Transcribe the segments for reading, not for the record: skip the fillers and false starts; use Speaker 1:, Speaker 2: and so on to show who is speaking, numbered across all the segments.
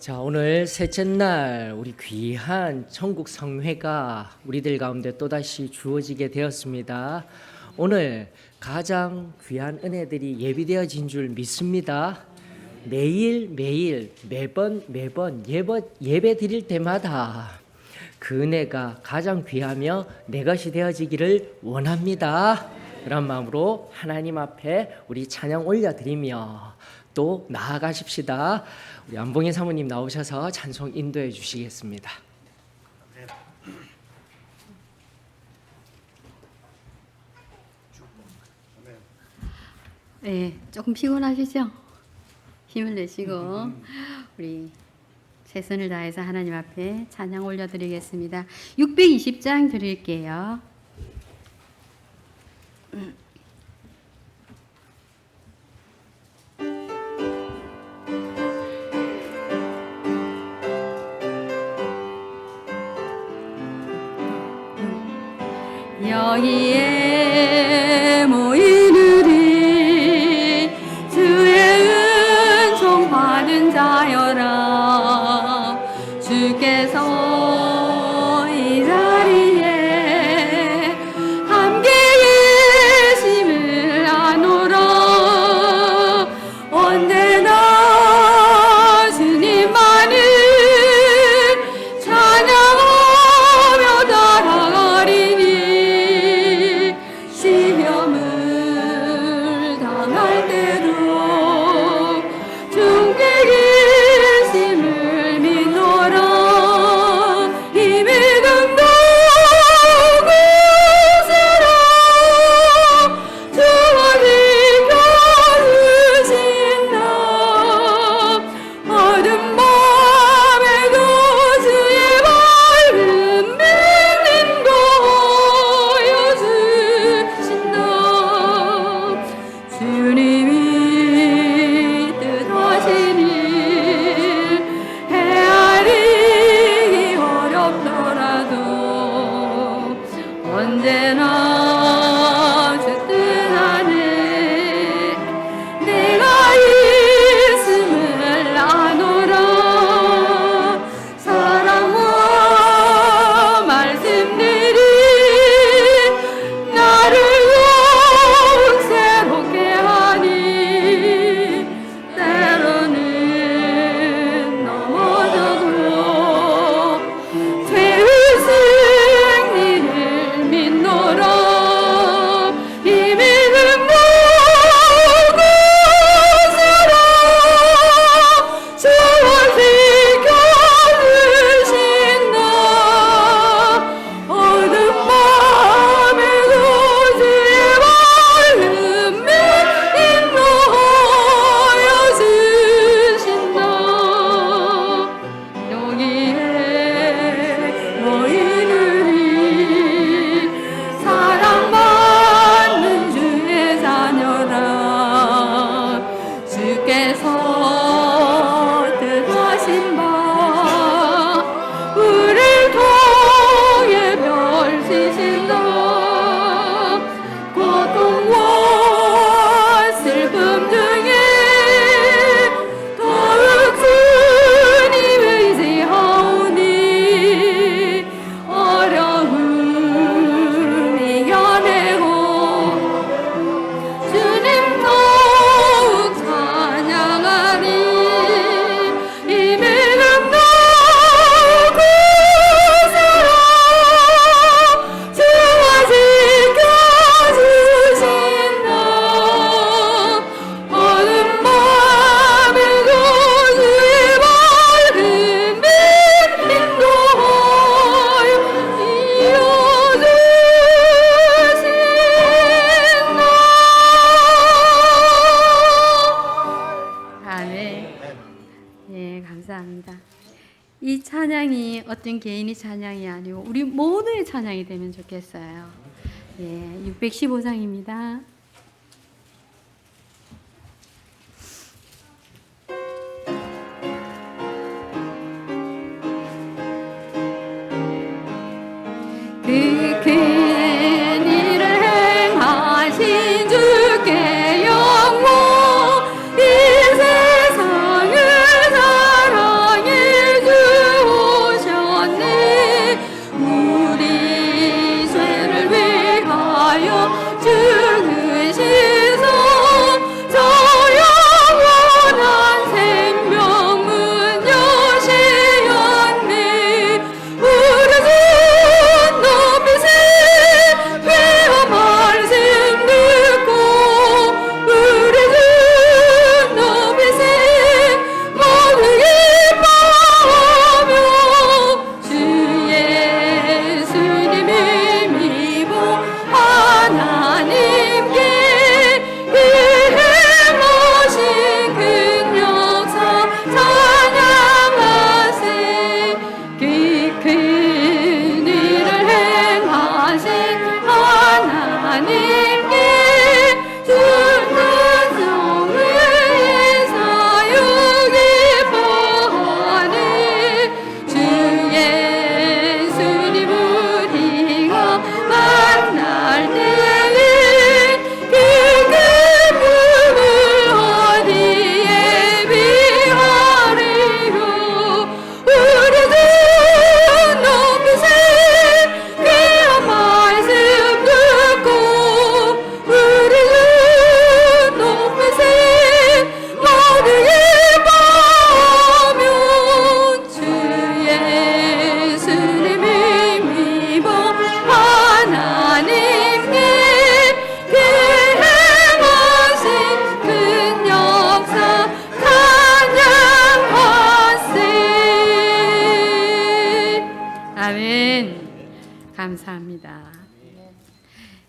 Speaker 1: 자, 오늘 셋째 날 우리 귀한 천국 성회가 우리들 가운데 또다시 주어지게 되었습니다. 오늘 가장 귀한 은혜들이 예비되어진 줄 믿습니다. 매일 매번 예배 드릴 때마다 그 은혜가 가장 귀하며 내 것이 되어지기를 원합니다. 그런 마음으로 하나님 앞에 우리 찬양 올려드리며 또 나아가십시다. 우리 안봉희 사모님 나오셔서 찬송 인도해 주시겠습니다.
Speaker 2: 네, 조금 피곤하시죠? 힘을 내시고 우리 최선을 다해서 하나님 앞에 찬양 올려드리겠습니다. 620장 드릴게요. 여기에 모인 우리 주의 은총 받은 자여라. 주께서 이 자리에 함께 계심을 아노라. 언제나 주님만을 찬양하며 따라가리니. 시험을 당할 때도 주께 계심을 믿노라. 이 믿음도 굳세라. 주가 지켜주신다. 어둠 밤에도 주의 밝은 빛 인도하여 주님이 뜻하신 일 헤아리기 어렵더라도 언제나 주 뜻 안에 내가 있음을 아노라. 사랑과 말씀들이 나를 새롭게 하니. 때로는 넘어져도 죄의 승리를 믿노라. 이 믿음도 굳세라. 주와 지켜주신다. 어둠 밤에도 주의 밝은 빛 인도하여 주신다. 여기에 모인 우리 사랑받는 주의 자녀라. 주께서 뜻하신 바 우리를 통해 펼치신다. 고통과 슬픔 중에 더욱 주님 의지하오니. 어려움 이겨내고 주님 더욱 찬양하니. 이 믿음도 굳세라. 주와 지켜주신다. 어둠 밤에도 주의 밝은 빛 인도하여 이어주신다. 아멘. 예, 감사합니다. 이 찬양이 어떤 개인의 찬양이 아니고 우리 모두의 찬양이 되면 좋겠어요. 예, 615장입니다. 그 큰 일을 행하신 주께 영광. 이 세상을 사랑해 감사합니다.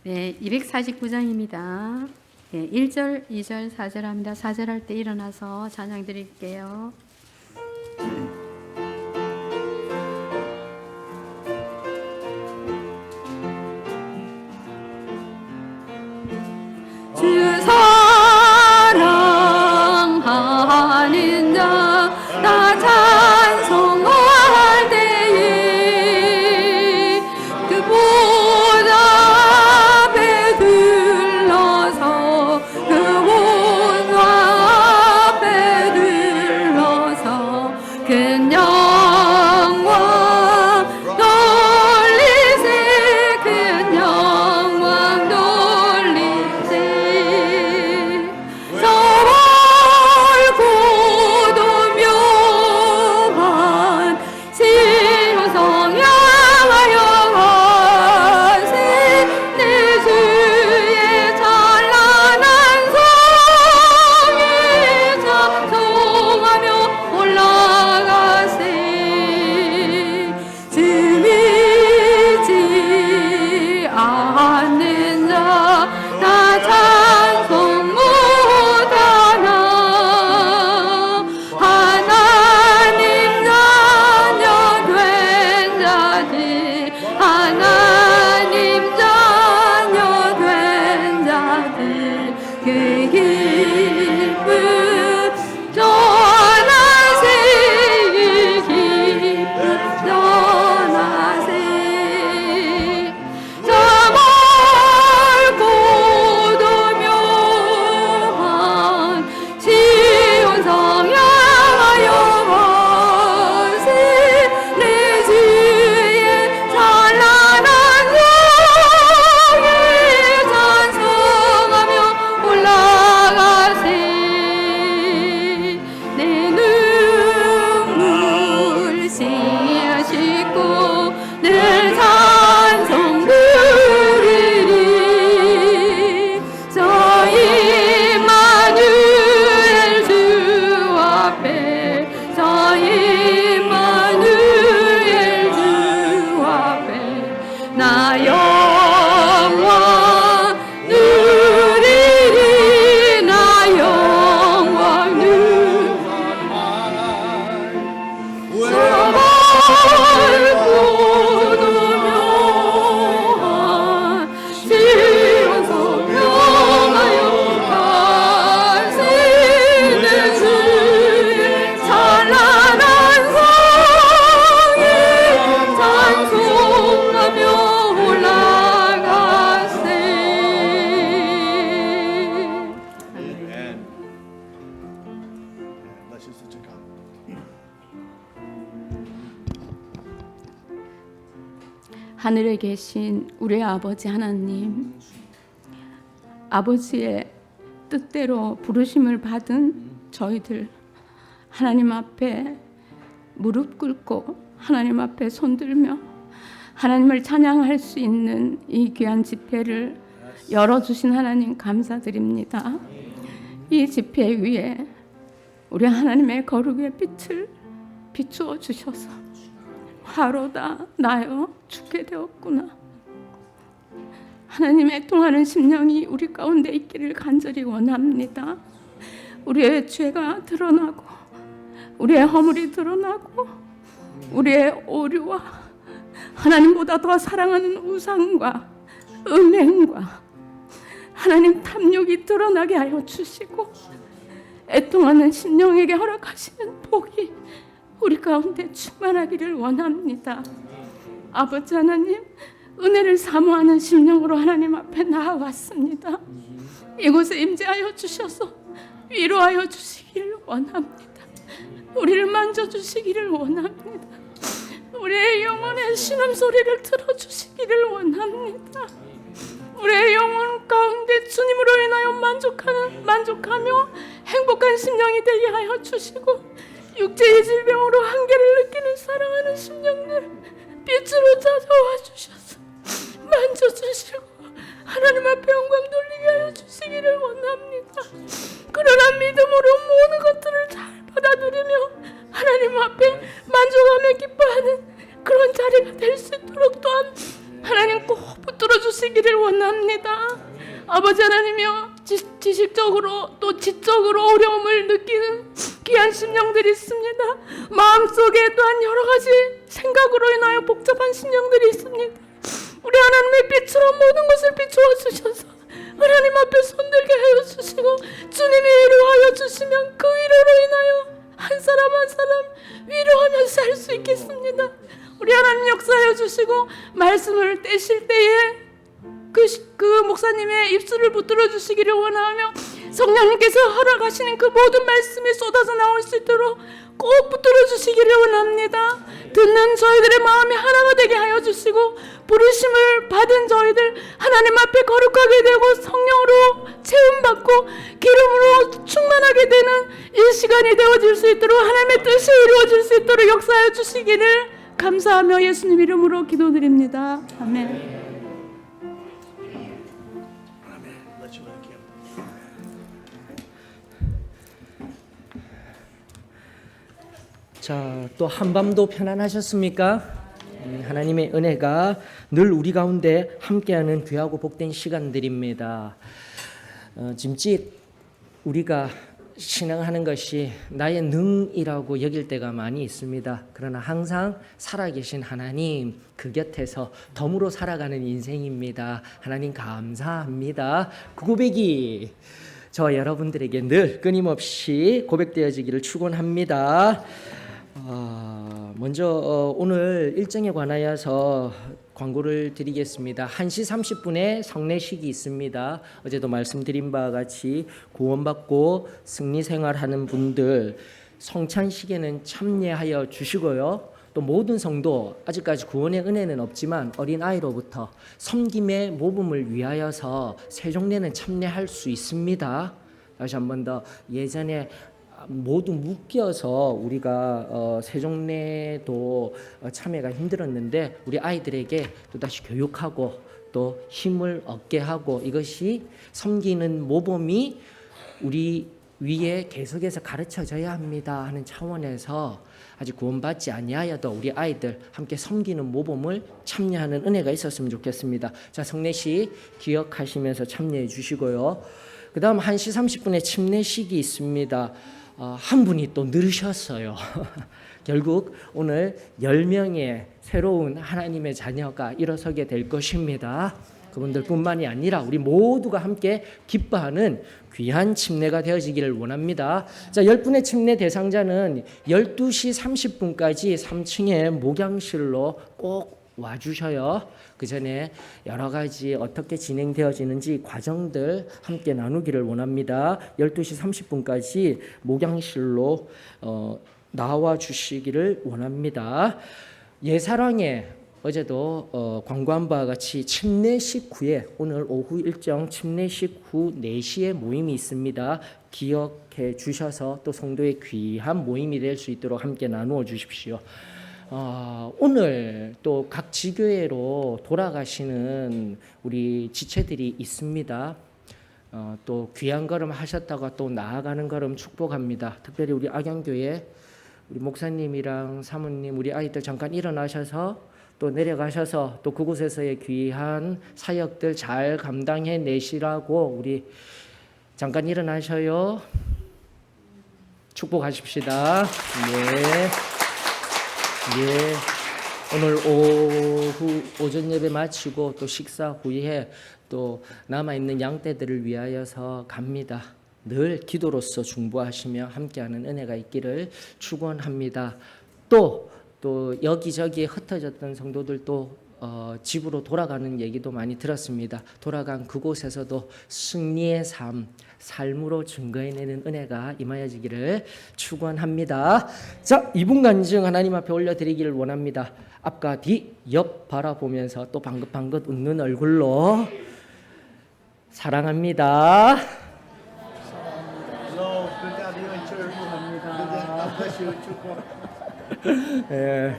Speaker 2: 네, 249장입니다. 네, 1절, 2절, 4절 합니다. 4절 할 때 일어나서 찬양 드릴게요. 주 사랑하는 자 나 찬송할 때에 그 보좌 앞에 들러서 그 보좌 앞에 들러서 큰 영광 돌리세 큰 영광 돌리세 서울고도 묘한 시온성 향하여 가세 내 주의 찬란한 성에 찬송하며 올라가세 즈미지 않는 자 나 찬송 못하나 하나님 자녀 된 자들 하나님 자녀 된 자들 그 기쁨 전하세 그 기쁨 전하세 저 멀고도 묘한 시온성 향하여 가세 내 주의 찬란한 성에 찬송하며 올라가세 내 눈물 씻고 늘 찬송 부르리 저 임마누엘 주 앞에 저 임마누엘 주 앞에 나 영광 누리리 나 영광 누리리 서울고도 묘한 시온성 향하여 가세 내 주의 찬란한 성에 찬송하며 올라가세
Speaker 3: Let's just check out.
Speaker 4: 하늘에 계신 우리 아버지 하나님, 아버지의 뜻대로 부르심을 받은 저희들 하나님 앞에 무릎 꿇고 하나님 앞에 손들며 하나님을 찬양할 수 있는 이 귀한 집회를 열어주신 하나님 감사드립니다. 이 집회 위에 우리 하나님의 거룩의 빛을 비추어 주셔서 화로다 나여 죽게 되었구나. 하나님의 통하는 심령이 우리 가운데 있기를 간절히 원합니다. 우리의 죄가 드러나고 우리의 허물이 드러나고 우리의 오류와 하나님보다 더 사랑하는 우상과 음행과 하나님 탐욕이 드러나게 하여 주시고 애통하는 심령에게 허락하시는 복이 우리 가운데 충만하기를 원합니다. 아버지 하나님, 은혜를 사모하는 심령으로 하나님 앞에 나아왔습니다. 이곳에 임재하여 주셔서 위로하여 주시기를 원합니다. 우리를 만져주시기를 원합니다. 우리의 영혼의 신음소리를 들어주시기를 원합니다. 우리의 영혼 가운데 주님으로 인하여 만족하며 행복한 심령이 되게 하여 주시고 육체의 질병으로 한계를 느끼는 사랑하는 심령들 빛으로 찾아와 주셔서 만져주시고 하나님 앞에 영광 돌리게 하여 주시기를 원합니다. 그러나 믿음으로 모든 것들을 잘 받아들이며 하나님 앞에 만족하며 기뻐하는 그런 자리가 될 수 있도록 또한 원합니다. 아버지 하나님이여, 지식적으로 또 지적으로 어려움을 느끼는 귀한 심령들이 있습니다. 마음속에 또한 여러 가지 생각으로 인하여 복잡한 심령들이 있습니다. 우리 하나님의 빛으로 모든 것을 비추어 주셔서 하나님 앞에 손들게 하여 주시고 주님이 위로하여 주시면 그 위로로 인하여 한 사람 한 사람 위로하면서 할 수 있겠습니다. 우리 하나님 역사하여 주시고 말씀을 떼실 때에 그 목사님의 입술을 붙들어 주시기를 원하며 성령님께서 허락하시는 그 모든 말씀이 쏟아져 나올 수 있도록 꼭 붙들어 주시기를 원합니다. 듣는 저희들의 마음이 하나가 되게 하여 주시고 부르심을 받은 저희들 하나님 앞에 거룩하게 되고 성령으로 채움받고 기름으로 충만하게 되는 이 시간이 되어질 수 있도록 하나님의 뜻이 이루어질 수 있도록 역사하여 주시기를 감사하며 예수님 이름으로 기도드립니다. 아멘.
Speaker 1: 자, 또 한밤도 편안하셨습니까? 하나님의 은혜가 늘 우리 가운데 함께하는 귀하고 복된 시간들입니다. 짐짓 우리가 신앙하는 것이 나의 능이라고 여길 때가 많이 있습니다. 그러나 항상 살아계신 하나님 그 곁에서 덤으로 살아가는 인생입니다. 하나님 감사합니다. 그 고백이 저 여러분들에게 늘 끊임없이 고백되어지기를 축원합니다. 먼저 오늘 일정에 관하여서 광고를 드리겠습니다. 1시 30분에 성례식이 있습니다. 어제도 말씀드린 바와 같이 구원받고 승리생활하는 분들 성찬식에는 참여하여 주시고요. 또 모든 성도 아직까지 구원의 은혜는 없지만 어린아이로부터 섬김의 모범을 위하여서 세종례는 참여할 수 있습니다. 다시 한 번 더 예전에 모두 묶여서 우리가 세종례도 참여가 힘들었는데 우리 아이들에게 또다시 교육하고 또 힘을 얻게 하고 이것이 섬기는 모범이 우리 위에 계속해서 가르쳐져야 합니다 하는 차원에서 아직 구원받지 아니하여도 우리 아이들 함께 섬기는 모범을 참여하는 은혜가 있었으면 좋겠습니다. 자, 성례식 기억하시면서 참여해 주시고요. 그 다음 1시 30분에 침례식이 있습니다. 한 분이 또 늘으셨어요. 결국 오늘 10명의 새로운 하나님의 자녀가 일어서게 될 것입니다. 그분들뿐만이 아니라 우리 모두가 함께 기뻐하는 귀한 침례가 되어지기를 원합니다. 자, 10분의 침례 대상자는 12시 30분까지 3층의 목양실로 꼭 와주셔요. 그 전에 여러 가지 어떻게 진행되어지는지 과정들 함께 나누기를 원합니다. 12시 30분까지 목양실로 나와 주시기를 원합니다. 예사랑에 어제도 광고한 바와 같이 침례식 후에 오늘 오후 일정 침례식 후 4시에 모임이 있습니다. 기억해 주셔서 또 성도의 귀한 모임이 될 수 있도록 함께 나누어 주십시오. 오늘 또 각 지교회로 돌아가시는 우리 지체들이 있습니다. 또 귀한 걸음 하셨다가 또 나아가는 걸음 축복합니다. 특별히 우리 악양교회 우리 목사님이랑 사모님 우리 아이들 잠깐 일어나셔서 또 내려가셔서 또 그곳에서의 귀한 사역들 잘 감당해 내시라고 우리 잠깐 일어나셔요. 축복하십시다. 네. 예, 오늘 오후 오전 예배 마치고 또 식사 후에 또 남아있는 양떼들을 위하여서 갑니다. 늘 기도로서 중보하시며 함께하는 은혜가 있기를 축원합니다. 또 여기저기 흩어졌던 성도들도 집으로 돌아가는 얘기도 많이 들었습니다. 돌아간 그곳에서도 승리의 삶으로 증거해내는 은혜가 임하여지기를 축원합니다. 자, 2분 간증 하나님 앞에 올려드리기를 원합니다. 앞과 뒤, 옆 바라보면서 또 방긋방긋 웃는 얼굴로 사랑합니다. 예.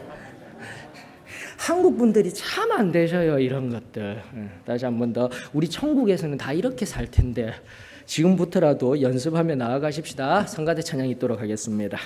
Speaker 1: 한국 분들이 참 안 되셔요 이런 것들. 다시 한 번 더 우리 천국에서는 다 이렇게 살 텐데 지금부터라도 연습하며 나아가십시다. 성가대 찬양 있도록 하겠습니다.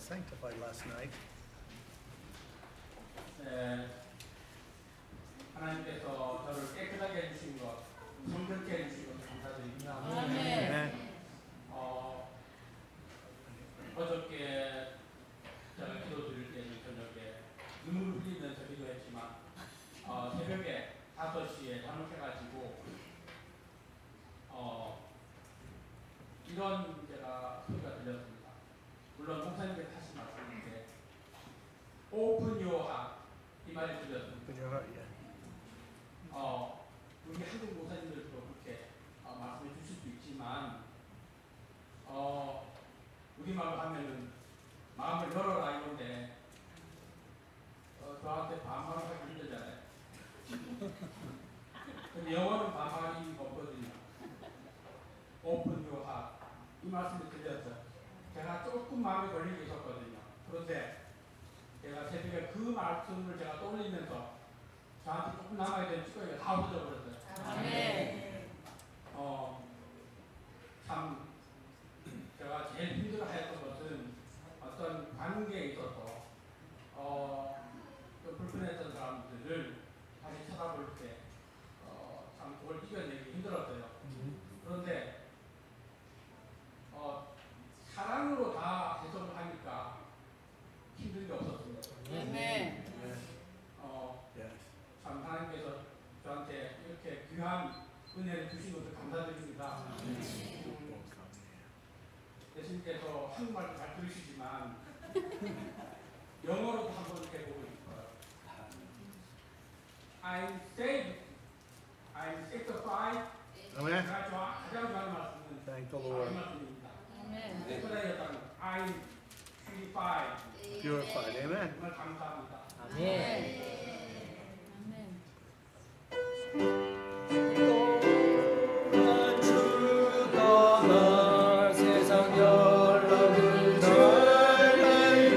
Speaker 3: sanctified last night.
Speaker 5: 하나님께서 저를 깨끗하게 해주신 것, 성결케 해주신 것 감사드립니다.
Speaker 3: Amen.
Speaker 5: 어저께 제가 기도 드릴 때는 저녁에 눈물 흘리면서 기도했지만 새벽에 5시에 잠을해가지고 이런 제가 소리가 들렸습니다. 물론 목사님께서 하신 말씀인데 오픈 요하 이 말이 들렸습니다.
Speaker 3: Open your heart, yeah.
Speaker 5: 우리 한국 목사님들도 그렇게 말씀해 주실 수 있지만 우리말로 하면은 마음을 열어라 이건데 저한테 반말을 하기 힘들잖아요. 근데 영어는 반말이 없거든요. 오픈 요하 이 말씀을 드렸어요. 제가 조금 마음에 걸린 게 있었거든요. 그런데 제가 새벽에 그 말씀을 제가 떠올리면서 저한테 조금 남아야 되는 찌꺼기가 다 없어져 버렸어요. 참 제가 제일 힘들어했던 것은 어떤 관계에 있어서 좀 불편했던 사람들을 다시 쳐다볼 때 참 그걸 이겨내기 힘들었어요. 그런데 사랑으로 다 해석을 하니까 힘든 게 없었습니다.
Speaker 3: Yes.
Speaker 5: 참 하나님께서 저한테 이렇게 귀한 은혜를 주신 것을 감사드립니다. 예수님께서 한국말도 잘 들으시지만 영어로도 한번 이렇게 보고 싶어요. I'm saved, I'm sanctified.
Speaker 3: Amen.
Speaker 5: 제가 가장 좋아하는 말씀은
Speaker 3: Thank the
Speaker 5: 이
Speaker 3: Lord.
Speaker 5: 말씀입니다. 에스라엘은 I'm purified.
Speaker 3: Purified. Amen.
Speaker 5: 정말 감사합니다.
Speaker 1: 아멘. 세상 연락을 절망을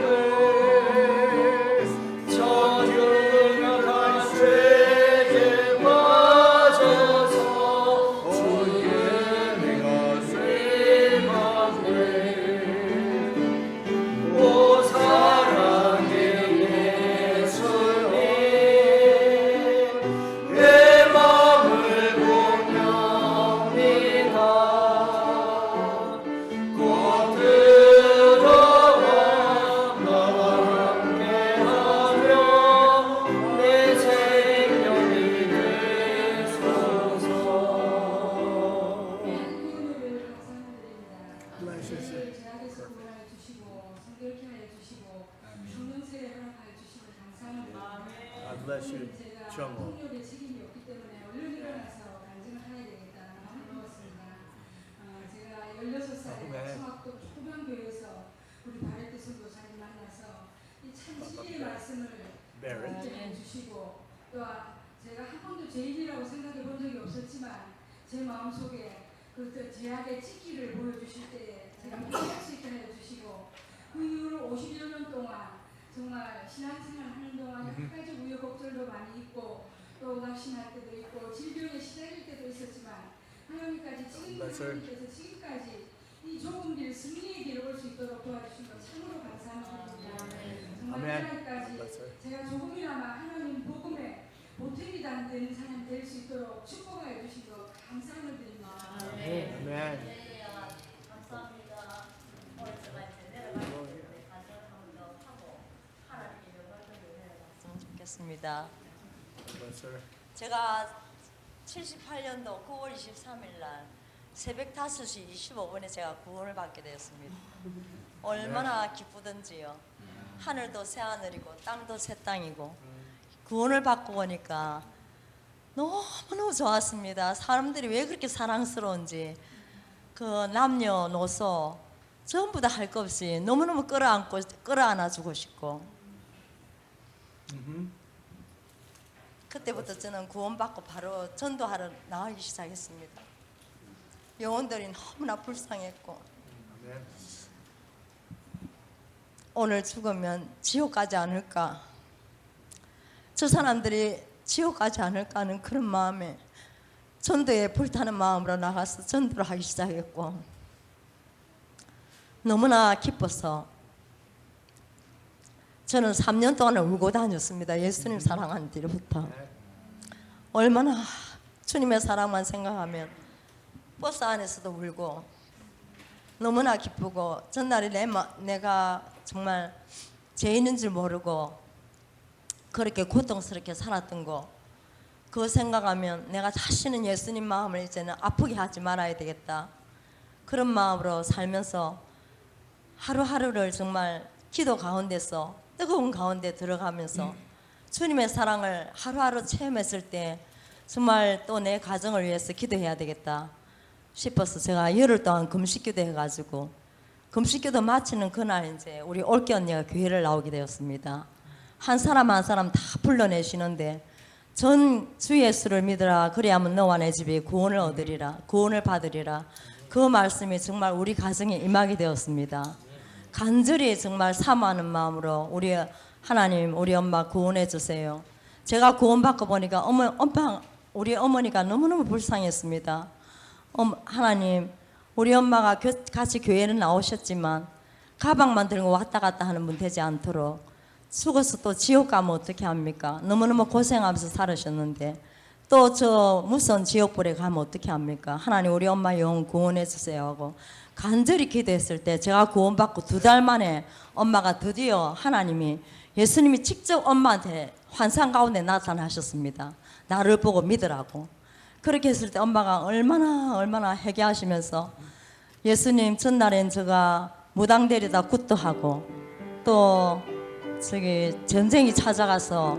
Speaker 1: 전율한 죄에 빠져서 주의 생명을 오 사랑의 예수님 내 맘을 공명합니다. 곧 들어와 나와 함께하며 내 생명이 되소서.
Speaker 3: Bless you, sir.
Speaker 6: 제약에서 구원하여 주시고 성결케 하여 주시고 성령세례 허락하여 주시고 감사합니다.
Speaker 3: God bless you,
Speaker 6: 제가
Speaker 3: Chungo.
Speaker 6: 폭력의 책임이 없기 때문에 얼른 일어나서 간증을 해야 되겠다는 마음을 먹었습니다. 제가 16살에
Speaker 3: 네.
Speaker 6: 청학도 초병교회에서 우리 바레트 선교사님 만나서 이 참 진리의 말씀을
Speaker 3: Barrett.
Speaker 6: 해주시고 또 제가 한 번도 죄인이라고 생각해 본 적이 없었지만 제 마음속에 그 제약의 찢기를 보여주실 때에 제가 피할 수 있게 해주시고 그 이후로 50여 년 동안 정말 신앙생활 하는 동안 여러 가지 우여곡절도 많이 있고 또 낙심할 때도 있고 질병에 시달릴 때도 있었지만 하나님까지 하나님께서 지금까지 이 좁은 길 승리의 길을 올 수 있도록 도와주신 것 참으로 감사합니다. 정말
Speaker 3: 아멘.
Speaker 6: 하나님까지 제가 조금이나마 하나님 복음에 보탬이 되는 사람 될 수 있도록 축복하여 주신 것 감사함을 드립니다.
Speaker 3: Amen.
Speaker 7: 감사합니다. 오늘 제가 이제 내려가는데 간절한 더 하고 하나님께 영광을 내려갔으면 좋겠습니다.
Speaker 3: Bless her.
Speaker 7: 제가 78년도 9월 23일 날 새벽 5시 25분에 제가 구원을 받게 되었습니다. 얼마나 기쁘던지요. 하늘도 새 하늘이고 땅도 새 땅이고 구원을 받고 보니까 너무너무 좋았습니다. 사람들이 왜 그렇게 사랑스러운지 그 남녀노소 전부 다 할 것 없이 너무너무 끌어안아주고 싶고 그때부터 저는 구원받고 바로 전도하러 나가기 시작했습니다. 영혼들이 너무나 불쌍했고
Speaker 3: Amen.
Speaker 7: 오늘 죽으면 지옥 가지 않을까, 저 사람들이 지옥 가지 않을까 하는 그런 마음에 전도에 불타는 마음으로 나가서 전도를 하기 시작했고 너무나 기뻐서 저는 3년 동안 울고 다녔습니다. 예수님 사랑한 뒤부터. 얼마나 주님의 사랑만 생각하면 버스 안에서도 울고 너무나 기쁘고 전날에 내가 정말 죄인인 줄 모르고 그렇게 고통스럽게 살았던 거 그거 생각하면 내가 다시는 예수님 마음을 이제는 아프게 하지 말아야 되겠다. 그런 마음으로 살면서 하루하루를 정말 기도 가운데서 뜨거운 가운데 들어가면서 주님의 사랑을 하루하루 체험했을 때 정말 또 내 가정을 위해서 기도해야 되겠다 싶어서 제가 열흘 동안 금식기도 해가지고 금식기도 마치는 그날 이제 우리 올케 언니가 교회를 나오게 되었습니다. 한 사람 한 사람 다 불러내시는데 전 주 예수를 믿으라 그리하면 너와 내 집이 구원을 얻으리라 구원을 받으리라 그 말씀이 정말 우리 가정에 임하게 되었습니다. 간절히 정말 사모하는 마음으로 우리 하나님 우리 엄마 구원해 주세요. 제가 구원받고 보니까 우리 어머니가 너무너무 불쌍했습니다. 하나님 우리 엄마가 같이 교회는 나오셨지만 가방만 들고 왔다 갔다 하는 분 되지 않도록 죽어서 또 지옥 가면 어떻게 합니까? 너무너무 고생하면서 살으셨는데 또 저 무서운 지옥불에 가면 어떻게 합니까? 하나님 우리 엄마 영혼 구원해 주세요 하고 간절히 기도했을 때 제가 구원받고 2달 만에 엄마가 드디어 하나님이 예수님이 직접 엄마한테 환상 가운데 나타나셨습니다. 나를 보고 믿으라고. 그렇게 했을 때 엄마가 얼마나 회개하시면서 예수님 전날엔 제가 무당들이다 굿도 하고 또 저기 전쟁이 찾아가서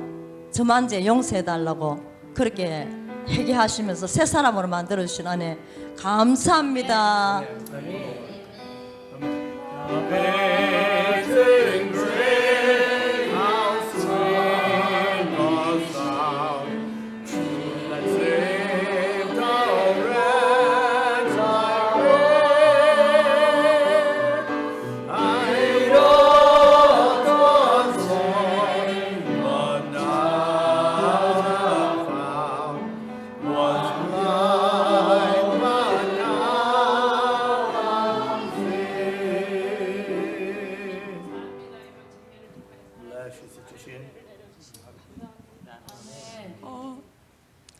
Speaker 7: 저만제 용서해달라고 그렇게 회개하시면서 새 사람으로 만들어주신 은혜 감사합니다.
Speaker 3: Amazing grace, how sweet the sound that saved a wretch like me. I know God's name, but now found was blind, but now I'm free. Bless you, Sister Shin.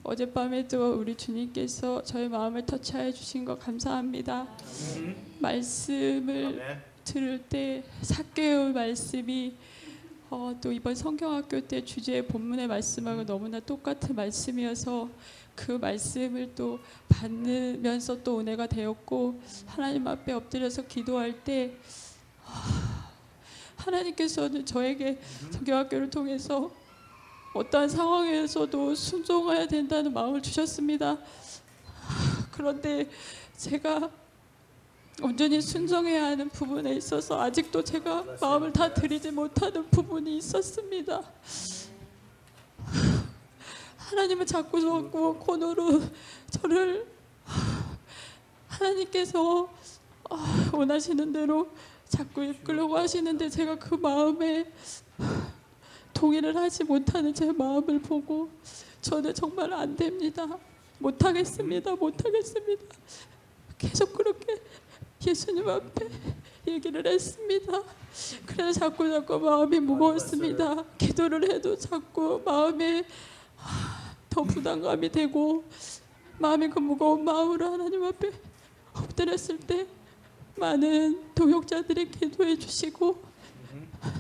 Speaker 4: 어젯밤에도 우리 주님께서 저의 마음을 터치해 주신 거 감사합니다. 말씀을
Speaker 3: Amen.
Speaker 4: 들을 때 삭개의 말씀이 또 이번 성경학교 때 주제 본문의 말씀하고 너무나 똑같은 말씀이어서 그 말씀을 또 받으면서 또 은혜가 되었고 하나님 앞에 엎드려서 기도할 때 하나님께서는 저에게 성경학교를 통해서 어떠한 상황에서도 순종해야 된다는 마음을 주셨습니다. 그런데 제가 온전히 순종해야 하는 부분에 있어서 아직도 제가 마음을 다 드리지 못하는 부분이 있었습니다. 하나님은 자꾸 코너로 저를 하나님께서 원하시는 대로 자꾸 이끌려고 하시는데 제가 그 마음에 동의를 하지 못하는 제 마음을 보고 저는 정말 안 됩니다. 못하겠습니다. 계속 그렇게 예수님 앞에 얘기를 했습니다. 그래서 자꾸 마음이 무거웠습니다. 기도를 해도 자꾸 마음에 더 부담감이 되고 마음이 그 무거운 마음으로 하나님 앞에 엎드렸을 때 많은 동역자들이 기도해 주시고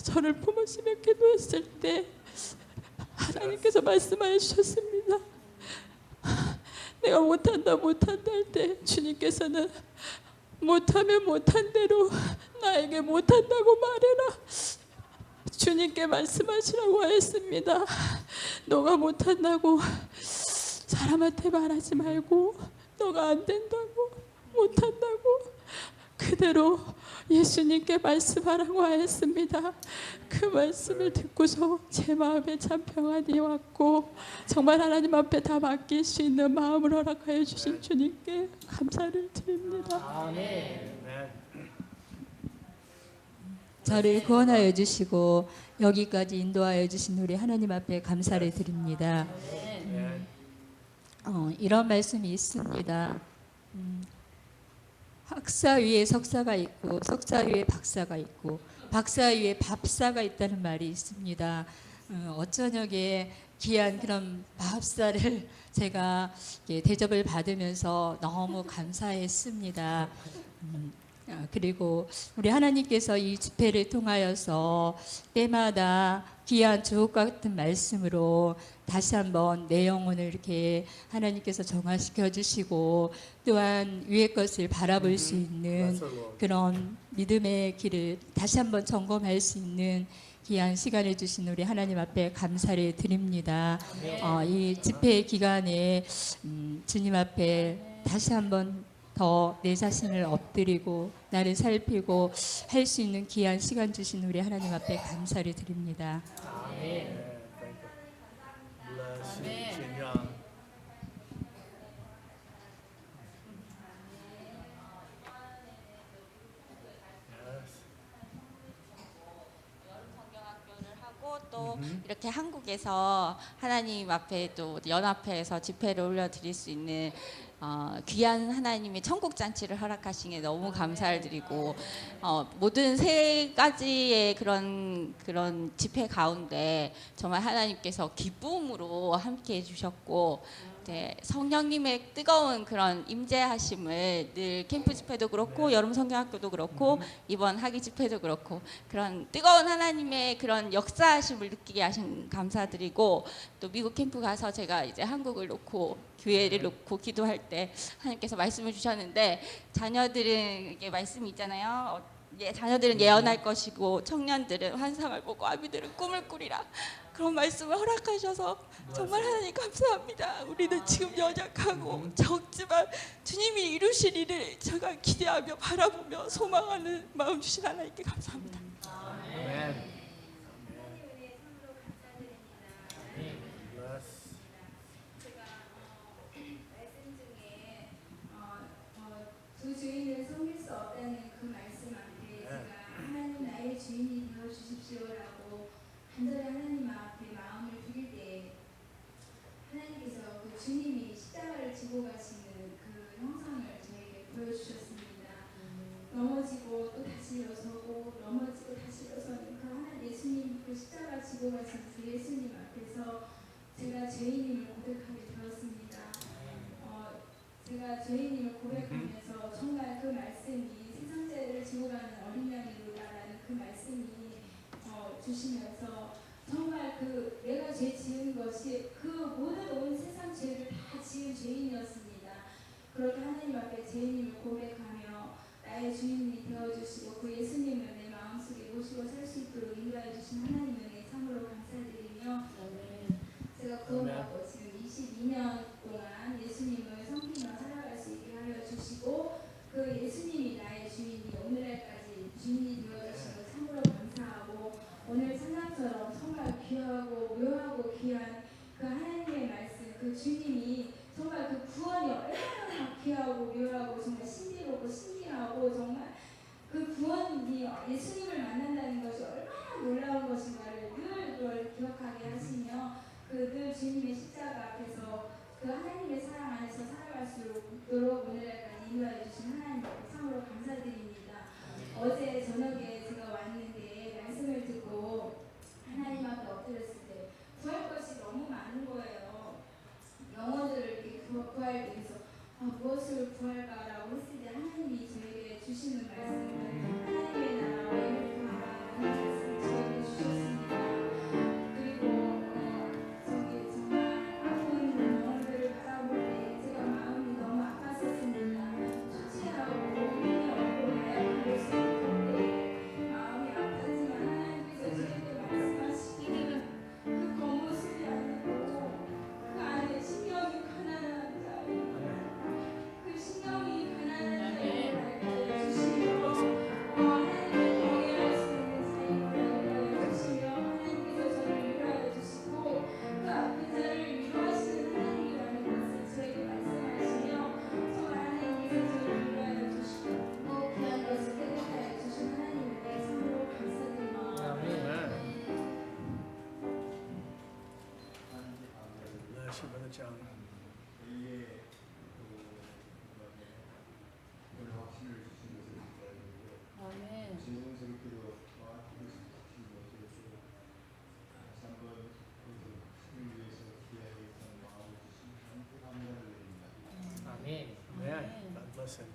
Speaker 4: 저를 품으시며 기도했을 때 하나님께서 말씀하여 주셨습니다. 내가 못한다 할 때 주님께서는 못하면 못한 대로 나에게 못한다고 말해라. 주님께 말씀하시라고 하였습니다. 너가 못한다고 사람한테 말하지 말고 너가 안 된다고 못한다고 그대로 예수님께 말씀하라고 하였습니다. 그 말씀을 듣고서 제 마음에 참 평안이 왔고 정말 하나님 앞에 다 맡길 수 있는 마음을 허락하여 주신 주님께 감사를 드립니다.
Speaker 8: 저를 구원하여 주시고 여기까지 인도하여 주신 우리 하나님 앞에 감사를 드립니다. 이런 말씀이 있습니다. 학사 위에 석사가 있고 석사 위에 박사가 있고 박사 위에 밥사가 있다는 말이 있습니다. 어쩌녁에 귀한 그런 밥사를 제가 대접을 받으면서 너무 감사했습니다. 그리고 우리 하나님께서 이 집회를 통하여서 때마다 귀한 주옥 같은 말씀으로 다시 한번 내 영혼을 이렇게 하나님께서 정화시켜 주시고 또한 위의 것을 바라볼 수 있는 그런 믿음의 길을 다시 한번 점검할 수 있는 귀한 시간을 주신 우리 하나님 앞에 감사를 드립니다. 이 집회 기간에 주님 앞에 다시 한번 더 내 자신을 엎드리고 나를 살피고 할 수 있는 귀한 시간 주신 우리 하나님 앞에 감사를 드립니다.
Speaker 3: Bless you, 진양.
Speaker 9: 성경학교를 하고 또 이렇게 한국에서 하나님 앞에 또 연합회에서 집회를 올려드릴 수 있는 귀한 하나님의 천국 잔치를 허락하신 게 너무 감사를 드리고 모든 세 가지의 그런 집회 가운데 정말 하나님께서 기쁨으로 함께 해주셨고 성령님의 뜨거운 그런 임재하심을 늘 캠프 집회도 그렇고 여름 성경학교도 그렇고 이번 학위 집회도 그렇고 그런 뜨거운 하나님의 그런 역사하심을 느끼게 하신 감사드리고 또 미국 캠프 가서 제가 이제 한국을 놓고 교회를 놓고 기도할 때 하나님께서 말씀을 주셨는데 자녀들은 이게 말씀이 있잖아요. 자녀들은 예언할 것이고 청년들은 환상을 보고 아비들은 꿈을 꾸리라. 그런 말씀을 허락하셔서 정말 하나님 감사합니다. 우리는 지금 연약하고 적지만 주님이 이루실 일을 제가 기대하며 바라보며 소망하는 마음 주신 하나님께 감사합니다.
Speaker 3: 아멘.
Speaker 6: 두 주인을 섬길 수 없다는 그 말씀 앞에 제가 하나님 나의 주인이 되어 주십시오라고 간절히 하나님 앞에 마음을 드릴 때 하나님께서 그 주님이 십자가를 지고 가시는 그 형상을 저에게 보여주셨습니다. 넘어지고 또 다시 일어서고 넘어지고 다시 일어서는 그 하나님 예수님 그 십자가 지고 가신 그 예수님 앞에서 제가 죄인임을 고백하게 되었습니다. 제가 죄인임을 고백하면서 정말 그 말씀이 세상 죄를 지고 가는 어린 양이로다라는 그 말씀이 주시면서 정말 그 내가 죄 지은 것이 그 모든 온 세상 죄를 다 지은 죄인이었습니다. 그렇게 하나님 앞에 죄인임을 고백하며 나의 주인이 되어주시고 그 예수님을 내 마음속에 모시고 살 수 있도록 인도해 주신 하나님 은혜 참으로 감사드리며 제가 구원받고 지금 22년 동안 예수님을 섬기며 살아갈 수 있게 하여 주시고 그 예수님이 나의 주인이 오늘날까지 주인이 되어주시고 참으로 감사하고 오늘 찬양처럼 정말 귀하고 묘하고 귀한 그 하나님의 말씀 그 주님이 정말 그 구원이 얼마나 귀하고 묘하고 정말 신비롭고 신기하고 정말 그 구원이 예수님을 만난다는 것이 얼마나 놀라운 것인가를 늘 기억하게 하시며 그 늘 주님의 십자가 앞에서 그 하나님의 사랑 안에서 살아갈 수 있도록 오늘날까지 인도해 주신 하나님 참으로 감사드립니다. 어제 저녁에 제가 왔는데 말씀을 듣고 하나님 앞에 엎드렸을 때 구할 것이 너무 많은 거예요. 영혼들을 이렇게 구할 때 그래서 무엇을 구할까라고 했을 때 하나님이 저에게 주시는 말씀은 하나님의 나라와 의를 구하라는 말씀을 저에게 주셨습니다. 그리고 저기 정말 아픈 영혼들을 바라볼 때 제가 마음이 너무 아팠었습니다. 수치하고 힘이 없고 나약한 모습을 볼 때 마음이 아팠지만 하나님께서 저에게 말씀하시기를 그 겉모습이 아니고 그 안에 신경이 가난한 자예요. 그 신경이 가난한 자임을 알게 주시고
Speaker 3: blessing.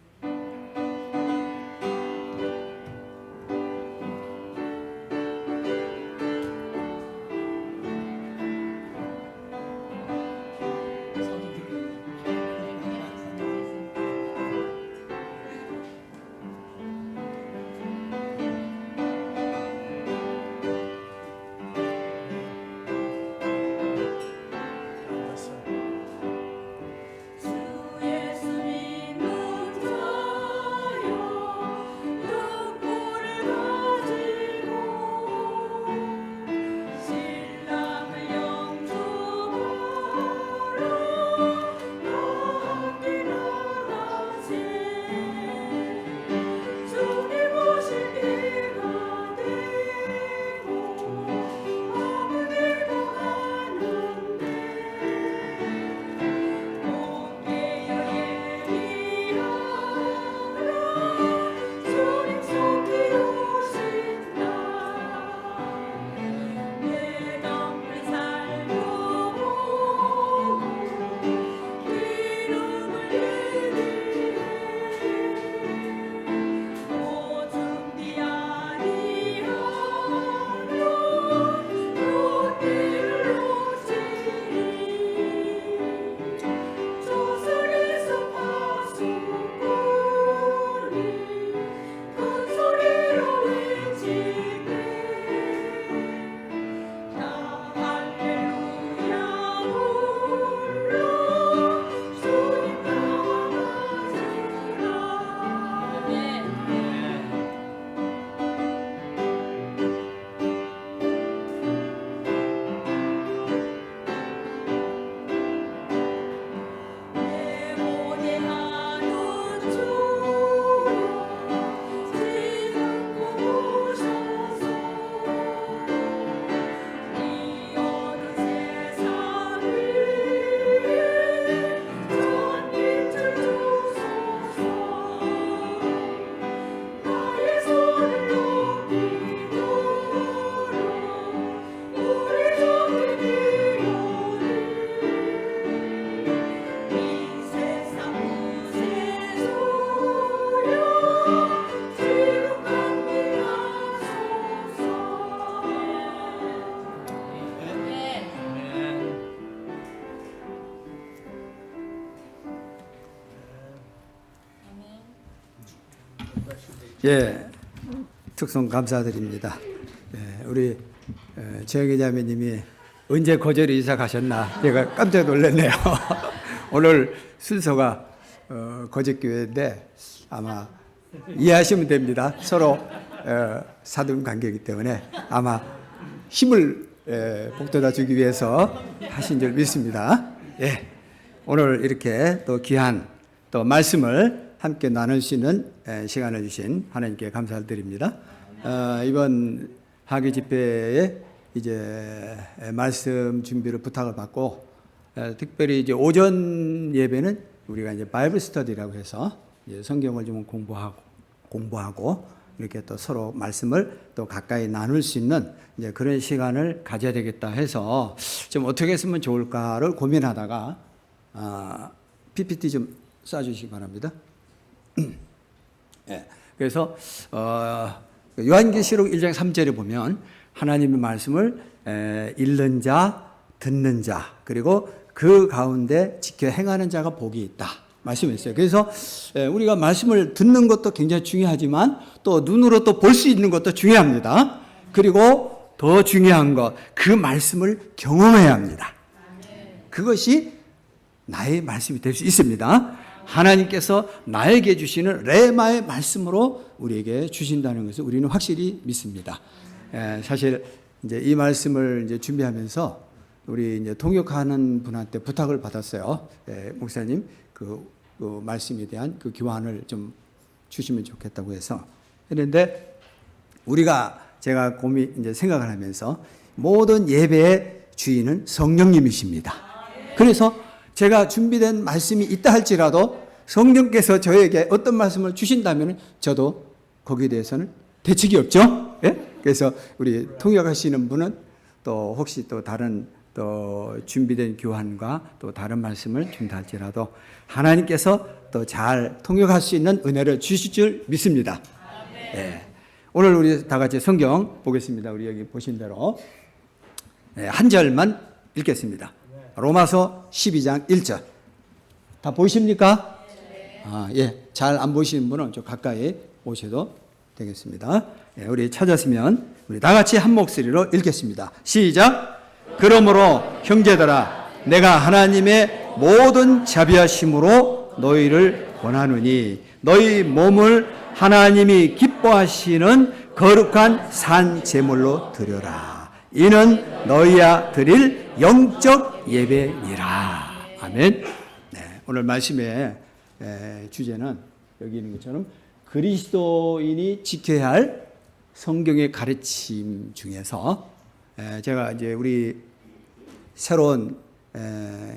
Speaker 10: 예, 특송 감사드립니다. 예, 우리 최영희 자매님이 언제 거제로 이사 가셨나 제가 깜짝 놀랐네요. 오늘 순서가 거제교회인데 아마 이해하시면 됩니다. 서로 사돈 관계이기 때문에 아마 힘을 북돋아 주기 위해서 하신 줄 믿습니다. 예, 오늘 이렇게 또 귀한 또 말씀을 함께 나눌 수 있는 시간을 주신 하나님께 감사를 드립니다. 이번 하기 집회에 이제 말씀 준비를 부탁을 받고 특별히 이제 오전 예배는 우리가 이제 바이블 스터디라고 해서 이제 성경을 좀 공부하고 이렇게 또 서로 말씀을 또 가까이 나눌 수 있는 이제 그런 시간을 가져야 되겠다 해서 좀 어떻게 했으면 좋을까를 고민하다가 PPT 좀 쏴주시기 바랍니다. 예, 그래서 요한계시록 1장 3절에 보면 하나님의 말씀을 읽는 자, 듣는 자, 그리고 그 가운데 지켜 행하는 자가 복이 있다 말씀했어요. 그래서 우리가 말씀을 듣는 것도 굉장히 중요하지만 또 눈으로 또 볼 수 있는 것도 중요합니다. 그리고 더 중요한 것, 그 말씀을 경험해야 합니다. 그것이 나의 말씀이 될 수 있습니다. 하나님께서 나에게 주시는 레마의 말씀으로 우리에게 주신다는 것을 우리는 확실히 믿습니다. 사실 이제 이 말씀을 이제 준비하면서 우리 이제 통역하는 분한테 부탁을 받았어요. 목사님, 그 말씀에 대한 그 교환을 좀 주시면 좋겠다고 해서 했는데 제가 이제 생각을 하면서 모든 예배의 주인은 성령님이십니다. 그래서 제가 준비된 말씀이 있다 할지라도 성령께서 저에게 어떤 말씀을 주신다면 저도 거기에 대해서는 대책이 없죠. 예? 그래서 우리 통역하시는 분은 또 혹시 또 다른 또 준비된 교환과 또 다른 말씀을 준다 할지라도 하나님께서 또 잘 통역할 수 있는 은혜를 주실 줄 믿습니다. 예. 오늘 우리 다 같이 성경 보겠습니다. 우리 여기 보신 대로 한 절만 읽겠습니다. 로마서 12장 1절. 다 보이십니까? 예. 잘 안 보이시는 분은 좀 가까이 오셔도 되겠습니다. 예, 우리 찾았으면 우리 다 같이 한 목소리로 읽겠습니다. 시작. 그러므로 형제들아 내가 하나님의 모든 자비하심으로 너희를 권하노니 너희 몸을 하나님이 기뻐하시는 거룩한 산 제물로 드려라. 이는 너희야 드릴 영적 예배니라. 아멘. 네, 오늘 말씀의 주제는 여기 있는 것처럼 그리스도인이 지켜야 할 성경의 가르침 중에서 제가 이제 우리 새로운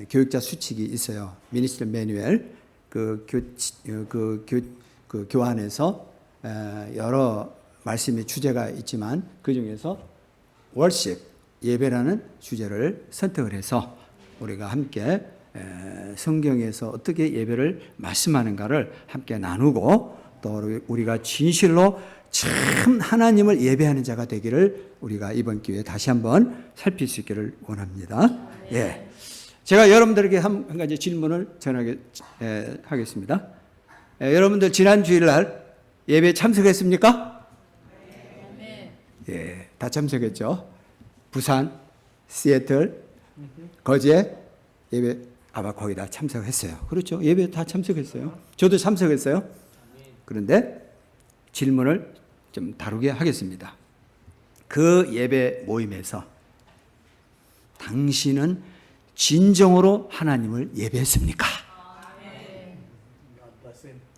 Speaker 10: 교육자 수칙이 있어요. 미니스터 매뉴얼 그 교환에서 여러 말씀의 주제가 있지만 그 중에서 월십 예배라는 주제를 선택을 해서 우리가 함께 성경에서 어떻게 예배를 말씀하는가를 함께 나누고 또 우리가 진실로 참 하나님을 예배하는 자가 되기를 우리가 이번 기회에 다시 한번 살필 수 있기를 원합니다. 예, 제가 여러분들에게 한 가지 질문을 하겠습니다. 여러분들 지난 주일날 예배에 참석했습니까? 예, 다 참석했죠. 부산, 시애틀, 거제 예배 아마 거의 다 참석했어요. 그렇죠? 예배 다 참석했어요. 저도 참석했어요. 그런데 질문을 좀 다루게 하겠습니다. 그 예배 모임에서 당신은 진정으로 하나님을 예배했습니까?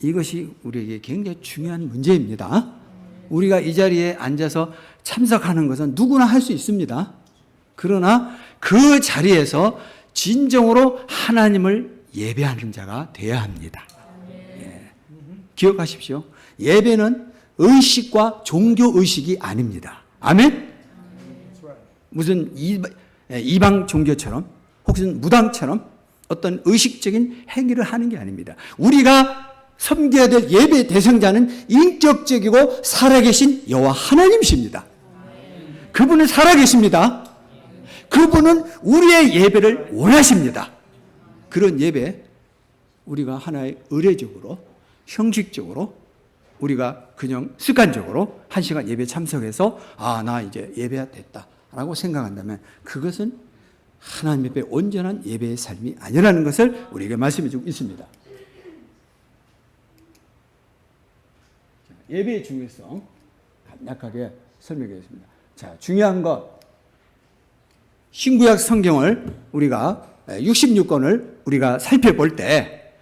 Speaker 10: 이것이 우리에게 굉장히 중요한 문제입니다. 우리가 이 자리에 앉아서 참석하는 것은 누구나 할 수 있습니다. 그러나 그 자리에서 진정으로 하나님을 예배하는 자가 되어야 합니다. 예. 기억하십시오. 예배는 의식과 종교의식이 아닙니다. 아멘? 무슨 이방 종교처럼 혹은 무당처럼 어떤 의식적인 행위를 하는 게 아닙니다. 우리가 섬겨야 될 예배 대상자는 인격적이고 살아계신 여호와 하나님이십니다. 그분은 살아계십니다. 그분은 우리의 예배를 원하십니다. 그런 예배 우리가 하나의 의례적으로 형식적으로 우리가 그냥 습관적으로 1시간 예배 참석해서 나 이제 예배가 됐다라고 생각한다면 그것은 하나님 앞에 온전한 예배의 삶이 아니라는 것을 우리에게 말씀해 주고 있습니다. 예배의 중요성 간략하게 설명하겠습니다. 자, 중요한 것 신구약 성경을 우리가 66권을 우리가 살펴볼 때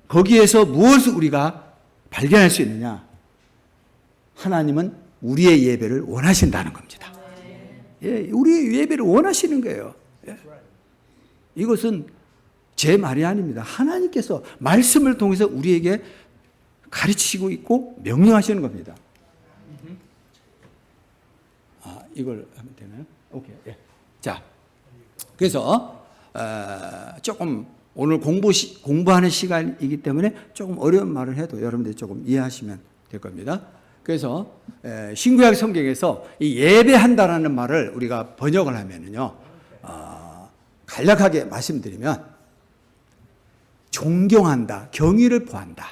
Speaker 10: 거기에서 무엇을 우리가 발견할 수 있느냐? 하나님은 우리의 예배를 원하신다는 겁니다. 예, 우리의 예배를 원하시는 거예요. 예. 이것은 제 말이 아닙니다. 하나님께서 말씀을 통해서 우리에게 가르치시고 있고 명령하시는 겁니다. 이걸 하면 되나요? 오케이. 예. 자, 그래서 조금 오늘 공부하는 시간이기 때문에 조금 어려운 말을 해도 여러분들이 조금 이해하시면 될 겁니다. 그래서 신구약 성경에서 이 예배한다라는 말을 우리가 번역을 하면은요, 간략하게 말씀드리면 존경한다, 경의를 표한다,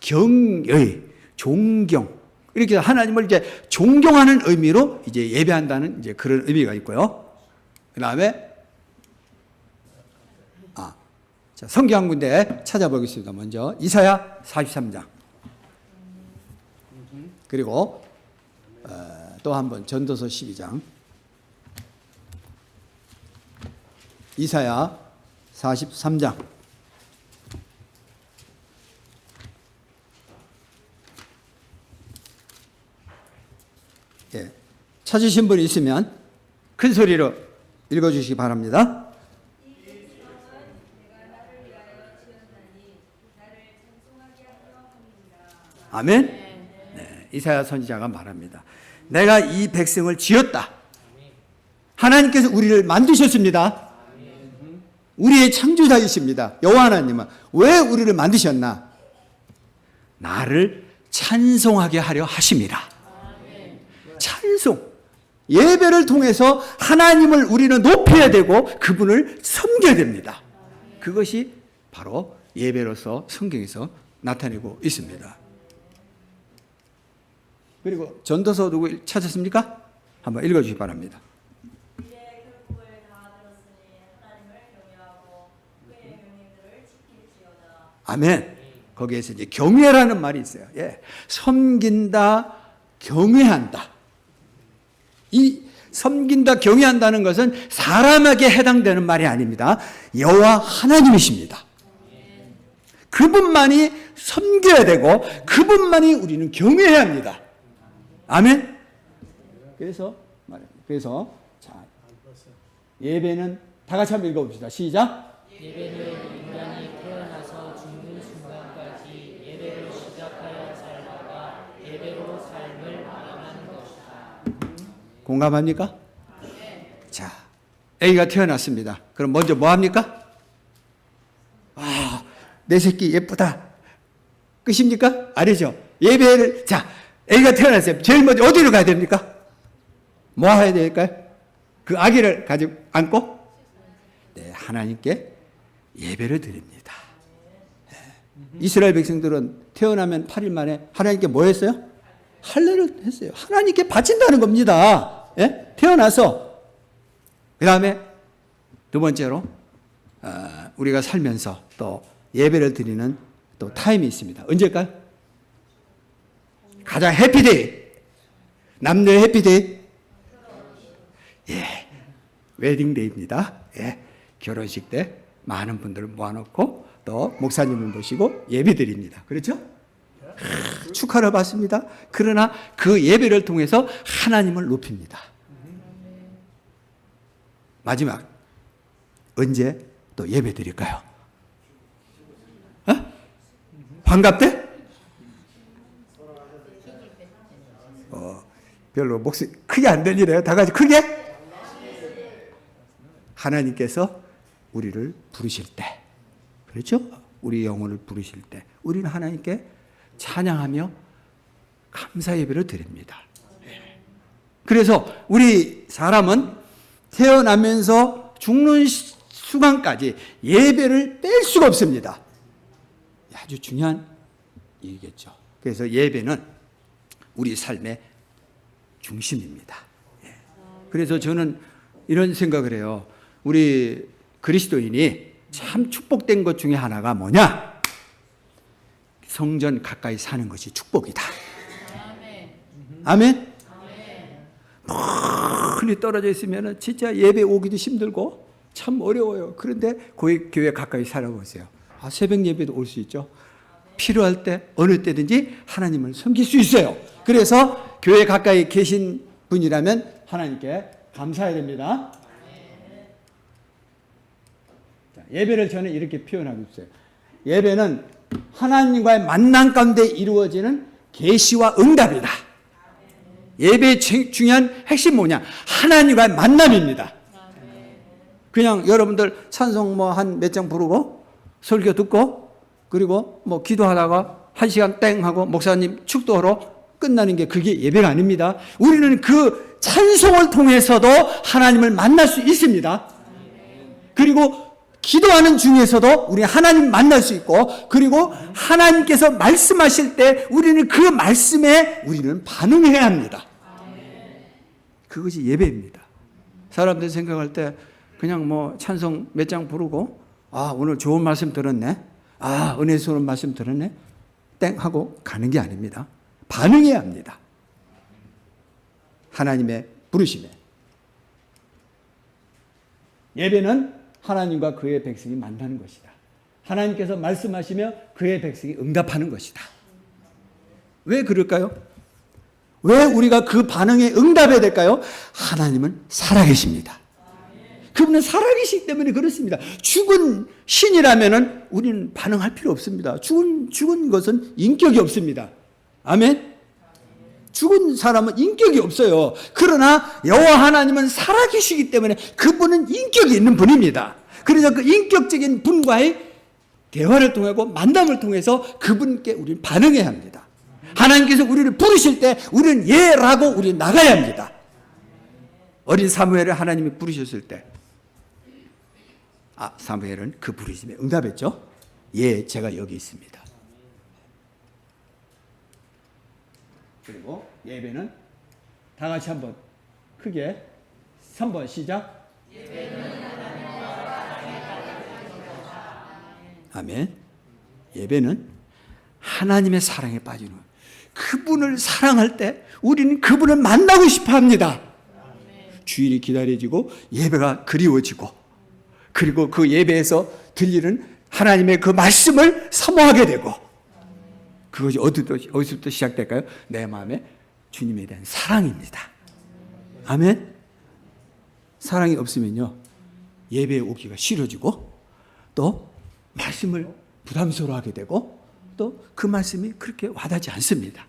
Speaker 10: 경의, 존경 이렇게 하나님을 이제 존경하는 의미로 이제 예배한다는 이제 그런 의미가 있고요. 그 다음에 자, 성경 한 군데 찾아보겠습니다. 먼저 이사야 43장 그리고 또 한 번 전도서 12장 이사야 43장 예, 찾으신 분이 있으면 큰 소리로 읽어주시기 바랍니다. 아멘. 네, 이사야 선지자가 말합니다. 내가 이 백성을 지었다. 하나님께서 우리를 만드셨습니다. 우리의 창조자이십니다. 여호와 하나님은 왜 우리를 만드셨나? 나를 찬송하게 하려 하심이라. 찬송. 예배를 통해서 하나님을 우리는 높여야 되고 그분을 섬겨야 됩니다. 그것이 바로 예배로서 성경에서 나타내고 있습니다. 그리고 전도서 누구 찾았습니까? 한번 읽어주시기 바랍니다.
Speaker 7: 이에 그 구을 다 들었으니 하나님을 경외하고 그의 명령들을 지킬지어다.
Speaker 10: 아멘. 거기에서 이제 경외라는 말이 있어요. 예. 섬긴다, 경외한다. 이 섬긴다, 경외한다는 것은 사람에게 해당되는 말이 아닙니다. 여호와 하나님이십니다. 그분만이 섬겨야 되고 그분만이 우리는 경외해야 합니다. 아멘. 그래서 자, 예배는 다 같이 한번 읽어봅시다. 시작.
Speaker 1: 예배는 인간이 태어나서 죽는 순간까지 예배로 시작하여 살다가 예배로 삶을 마감하는 것이다.
Speaker 10: 공감합니까? 자, A가 태어났습니다. 그럼 먼저 뭐 합니까? 내 새끼 예쁘다. 끝입니까? 아니죠. 예배를, 자, A가 태어났어요. 제일 먼저 어디로 가야 됩니까? 뭐 해야 될까요? 그 아기를 가지고 안고? 네, 하나님께 예배를 드립니다. 네. 이스라엘 백성들은 태어나면 8일 만에 하나님께 뭐 했어요? 할례를 했어요. 하나님께 바친다는 겁니다. 예? 태어나서. 그 다음에 두 번째로 우리가 살면서 또 예배를 드리는 또 타임이 있습니다. 언제일까요? 가장 해피데이. 남녀의 해피데이. 예. 웨딩데이입니다. 예. 결혼식 때 많은 분들을 모아놓고 또 목사님을 모시고 예배 드립니다. 그렇죠? 축하를 받습니다. 그러나 그 예배를 통해서 하나님을 높입니다. 마지막, 언제 또 예배 드릴까요? 환갑 때? 별로 목소리 크게 안 들리네요. 다 같이 크게? 하나님께서 우리를 부르실 때, 그렇죠? 우리 영혼을 부르실 때 우리는 하나님께 찬양하며 감사 예배를 드립니다. 그래서 우리 사람은 태어나면서 죽는 순간까지 예배를 뺄 수가 없습니다. 아주 중요한 얘기겠죠. 그래서 예배는 우리 삶의 중심입니다. 그래서 저는 이런 생각을 해요. 우리 그리스도인이 참 축복된 것 중에 하나가 뭐냐? 성전 가까이 사는 것이 축복이다. 아멘? 멀리 떨어져 있으면 진짜 예배 오기도 힘들고 참 어려워요. 그런데 교회 가까이 살아보세요. 새벽 예배도 올 수 있죠. 필요할 때 어느 때든지 하나님을 섬길 수 있어요. 그래서 교회 가까이 계신 분이라면 하나님께 감사해야 됩니다. 자, 예배를 저는 이렇게 표현하고 있어요. 예배는 하나님과의 만남 가운데 이루어지는 계시와 응답이다. 예배의 중요한 핵심 뭐냐? 하나님과의 만남입니다. 그냥 여러분들 찬송 뭐 한 몇 장 부르고 설교 듣고 그리고 뭐 기도하다가 1시간 땡 하고 목사님 축도하러 끝나는 게 그게 예배가 아닙니다. 우리는 그 찬송을 통해서도 하나님을 만날 수 있습니다. 그리고 기도하는 중에서도 우리 하나님 만날 수 있고, 그리고 하나님께서 말씀하실 때 우리는 그 말씀에 우리는 반응해야 합니다. 그것이 예배입니다. 사람들 생각할 때 그냥 뭐 찬송 몇 장 부르고 오늘 좋은 말씀 들었네, 은혜스러운 말씀 들었네 땡 하고 가는 게 아닙니다. 반응해야 합니다. 하나님의 부르심에. 예배는 하나님과 그의 백성이 만나는 것이다. 하나님께서 말씀하시며 그의 백성이 응답하는 것이다. 왜 그럴까요? 왜 우리가 그 반응에 응답해야 될까요? 하나님은 살아계십니다. 그분은 살아계시기 때문에 그렇습니다. 죽은 신이라면 우리는 반응할 필요 없습니다. 죽은 것은 인격이 없습니다. 아멘? 죽은 사람은 인격이 없어요. 그러나 여호와 하나님은 살아계시기 때문에 그분은 인격이 있는 분입니다. 그래서 그 인격적인 분과의 대화를 통하고 만남을 통해서 그분께 우리는 반응해야 합니다. 하나님께서 우리를 부르실 때 우리는 예라고 우리 나가야 합니다. 어린 사무엘을 하나님이 부르셨을 때 사무엘은 그 부르심에 응답했죠. 예, 제가 여기 있습니다. 그리고 예배는 다 같이 한번 크게 3번 시작. 아멘. 예배는 하나님의 사랑에 빠지는 그분을 사랑할 때 우리는 그분을 만나고 싶어 합니다. 주일이 기다려지고 예배가 그리워지고 그리고 그 예배에서 들리는 하나님의 그 말씀을 사모하게 되고 그것이 어디서부터 시작될까요? 내 마음에 주님에 대한 사랑입니다. 아멘. 사랑이 없으면요 예배에 오기가 싫어지고 또 말씀을 부담스러워하게 되고 또 그 말씀이 그렇게 와닿지 않습니다.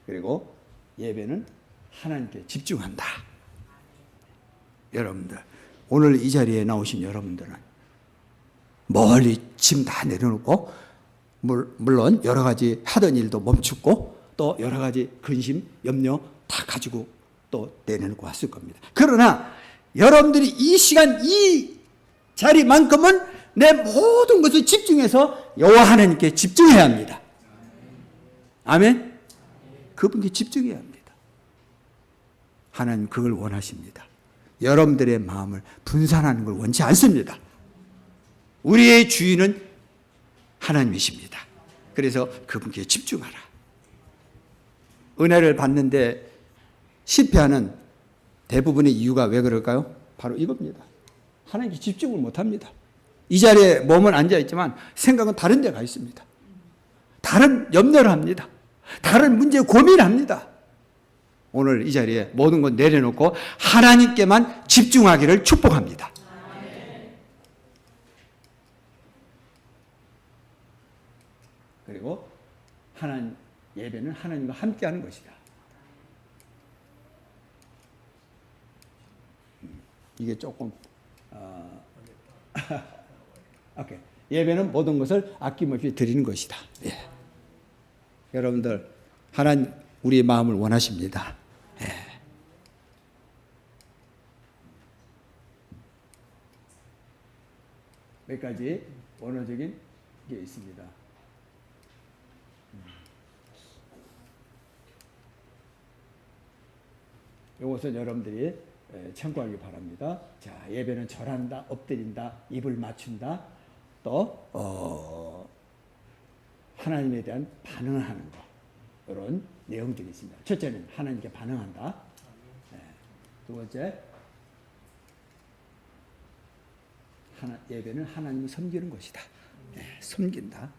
Speaker 10: 그리고 예배는 하나님께 집중한다. 여러분들 오늘 이 자리에 나오신 여러분들은 멀리 짐 다 내려놓고 물론 여러 가지 하던 일도 멈추고 또 여러 가지 근심, 염려 다 가지고 또 내려놓고 왔을 겁니다. 그러나 여러분들이 이 시간 이 자리만큼은 내 모든 것을 집중해서 여호와 하나님께 집중해야 합니다. 아멘. 그분께 집중해야 합니다. 하나님 그걸 원하십니다. 여러분들의 마음을 분산하는 걸 원치 않습니다. 우리의 주인은 하나님이십니다. 그래서 그분께 집중하라. 은혜를 받는데 실패하는 대부분의 이유가 왜 그럴까요? 바로 이겁니다. 하나님께 집중을 못합니다. 이 자리에 몸은 앉아있지만 생각은 다른 데 가 있습니다. 다른 염려를 합니다. 다른 문제에 고민합니다. 오늘 이 자리에 모든 것 내려놓고 하나님께만 집중하기를 축복합니다. 그리고 예배는 하나님과 함께하는 것이다. 이게 조금 오케이. 예배는 모든 것을 아낌없이 드리는 것이다. 예. 여러분들 하나님 우리의 마음을 원하십니다. 예. 몇 가지 원어적인 게 있습니다. 이것은 여러분들이 참고하기 바랍니다. 자, 예배는 절한다, 엎드린다, 입을 맞춘다, 또 하나님에 대한 반응을 하는 것 이런 내용들이 있습니다. 첫째는 하나님께 반응한다. 두 번째 예배는 하나님을 섬기는 것이다. 섬긴다.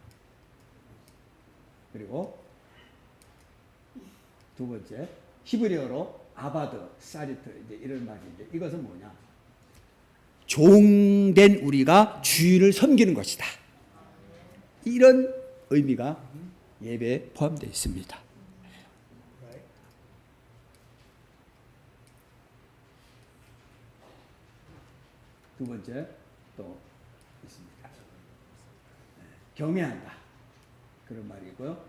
Speaker 10: 그리고 두 번째 히브리어로 아바드, 사리트 이제 이런 말인데 이것은 뭐냐? 종된 우리가 주인을 섬기는 것이다. 이런 의미가 예배에 포함되어 있습니다. 두 번째 또 있습니다. 경외한다. 그런 말이고요.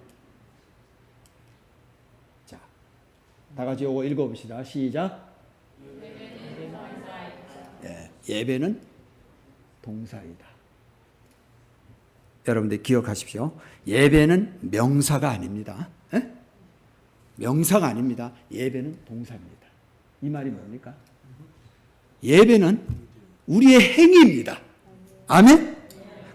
Speaker 10: 자, 다 같이 요거 읽어봅시다. 시작. 예배는 동사이다. 여러분들 기억하십시오. 예배는 명사가 아닙니다. 명사가 아닙니다. 예배는 동사입니다. 이 말이 뭡니까? 예배는 우리의 행위입니다. 아멘?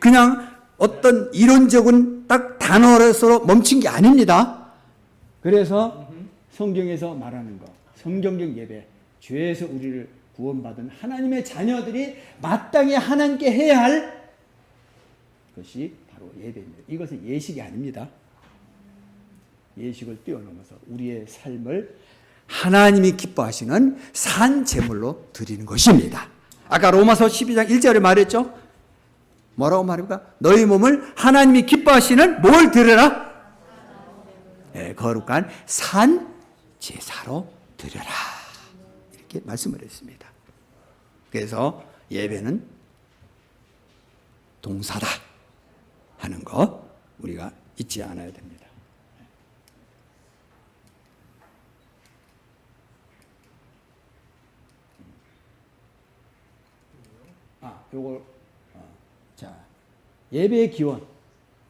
Speaker 10: 그냥 어떤 이론적인 딱 단어로서 멈춘 게 아닙니다. 그래서 성경에서 말하는 거, 성경적 예배, 죄에서 우리를 구원받은 하나님의 자녀들이 마땅히 하나님께 해야 할 것이 바로 예배입니다. 이것은 예식이 아닙니다. 예식을 뛰어넘어서 우리의 삶을 하나님이 기뻐하시는 산 제물로 드리는 것입니다. 아까 로마서 12장 1절에 말했죠? 뭐라고 말합니까? 너희 몸을 하나님이 기뻐하시는 뭘 드려라? 거룩한 산 제사로 드려라. 이렇게 말씀을 했습니다. 그래서 예배는 동사다 하는 거 우리가 잊지 않아야 됩니다. 요걸 자, 예배의 기원.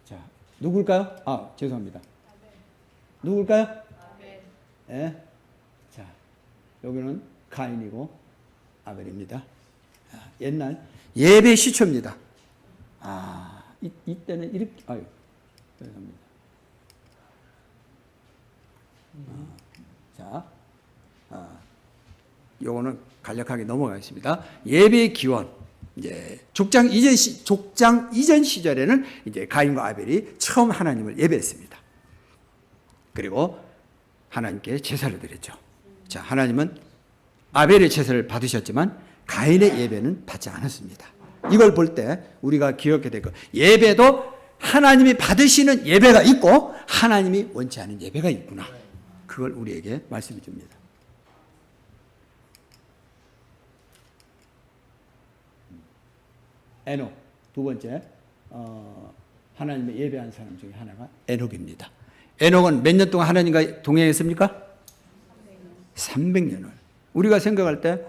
Speaker 10: 자, 누굴까요? 죄송합니다. 누굴까요? 예. 자, 여기는 가인이고 아벨입니다. 옛날 예배 시초입니다. 이때는 이렇게 죄송합니다. 자, 요거는 간략하게 넘어가겠습니다. 예배의 기원. 이제 족장 이전 시절에는 이제 가인과 아벨이 처음 하나님을 예배했습니다. 그리고 하나님께 제사를 드렸죠. 자, 하나님은 아벨의 제사를 받으셨지만 가인의 예배는 받지 않았습니다. 이걸 볼 때 우리가 기억해야 될 것, 예배도 하나님이 받으시는 예배가 있고 하나님이 원치 않은 예배가 있구나. 그걸 우리에게 말씀해 줍니다. 에녹, 두 번째 하나님의 예배한 사람 중에 하나가 에녹입니다. 에녹은 몇 년 동안 하나님과 동행했습니까? 300년을. 우리가 생각할 때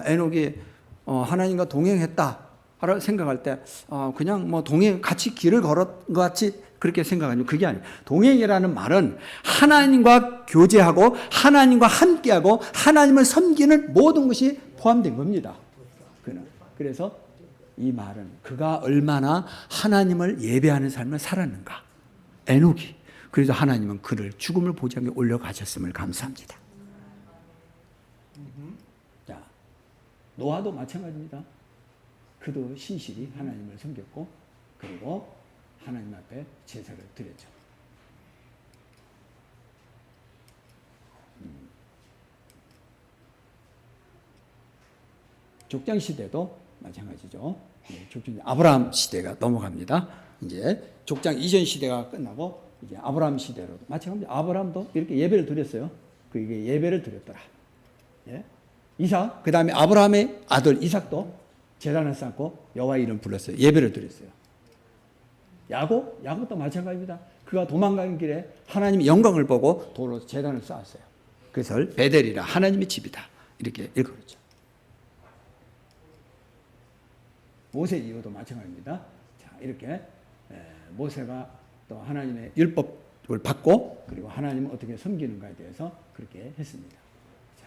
Speaker 10: 에녹이 하나님과 동행했다 생각할 때 그냥 뭐 동행 같이 길을 걸은 것 같이 그렇게 생각하면 그게 아니에요. 동행이라는 말은 하나님과 교제하고 하나님과 함께하고 하나님을 섬기는 모든 것이 포함된 겁니다. 그래서 이 말은 그가 얼마나 하나님을 예배하는 삶을 살았는가. 에녹이. 그래서 하나님은 그를 죽음을 보지 않게 올려가셨음을 감사합니다. 자, 노아도 마찬가지입니다. 그도 신실히 하나님을 섬겼고 그리고 하나님 앞에 제사를 드렸죠. 족장 시대도 마찬가지죠. 아브라함 시대가 넘어갑니다. 이제 족장 이전 시대가 끝나고 이제 아브라함 시대로 마찬가지입니다. 아브라함도 이렇게 예배를 드렸어요. 그게 예배를 드렸더라. 예? 이삭, 그 다음에 아브라함의 아들 이삭도 제단을 쌓고 여호와의 이름 불렀어요. 예배를 드렸어요. 야곱도 마찬가지입니다. 그가 도망가는 길에 하나님의 영광을 보고 도로 제단을 쌓았어요. 그래서 베델이라 하나님의 집이다. 이렇게 읽었죠. 모세 이후도 마찬가지입니다. 자, 이렇게 모세가 또 하나님의 율법을 받고 그리고 하나님을 어떻게 섬기는가에 대해서 그렇게 했습니다. 자.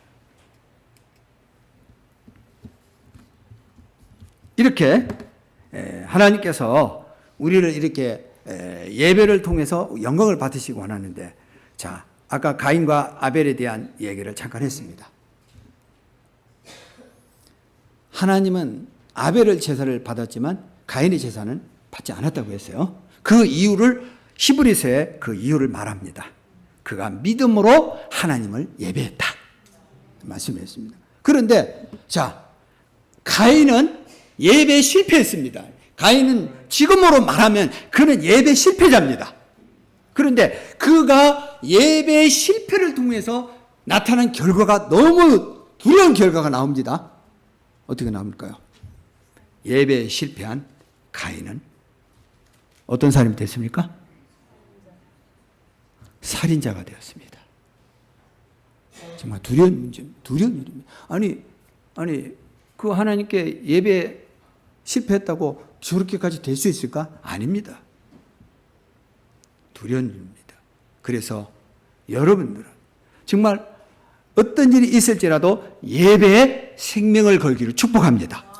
Speaker 10: 이렇게 하나님께서 우리를 이렇게 예배를 통해서 영광을 받으시기 원하는데, 자, 아까 가인과 아벨에 대한 얘기를 잠깐 했습니다. 하나님은 아벨의 제사를 받았지만 가인의 제사는 받지 않았다고 했어요. 그 이유를 히브리서에 그 이유를 말합니다. 그가 믿음으로 하나님을 예배했다 말씀했습니다. 그런데 자, 가인은 예배에 실패했습니다. 가인은 지금으로 말하면 그는 예배 실패자입니다. 그런데 그가 예배의 실패를 통해서 나타난 결과가 너무 두려운 결과가 나옵니다. 어떻게 나올까요? 예배에 실패한 가인은 어떤 사람이 됐습니까? 살인자가 되었습니다. 정말 두려운 일입니다. 아니 그 하나님께 예배 실패했다고 저렇게까지 될 수 있을까? 아닙니다. 두려운 일입니다. 그래서 여러분들은 정말 어떤 일이 있을지라도 예배에 생명을 걸기를 축복합니다.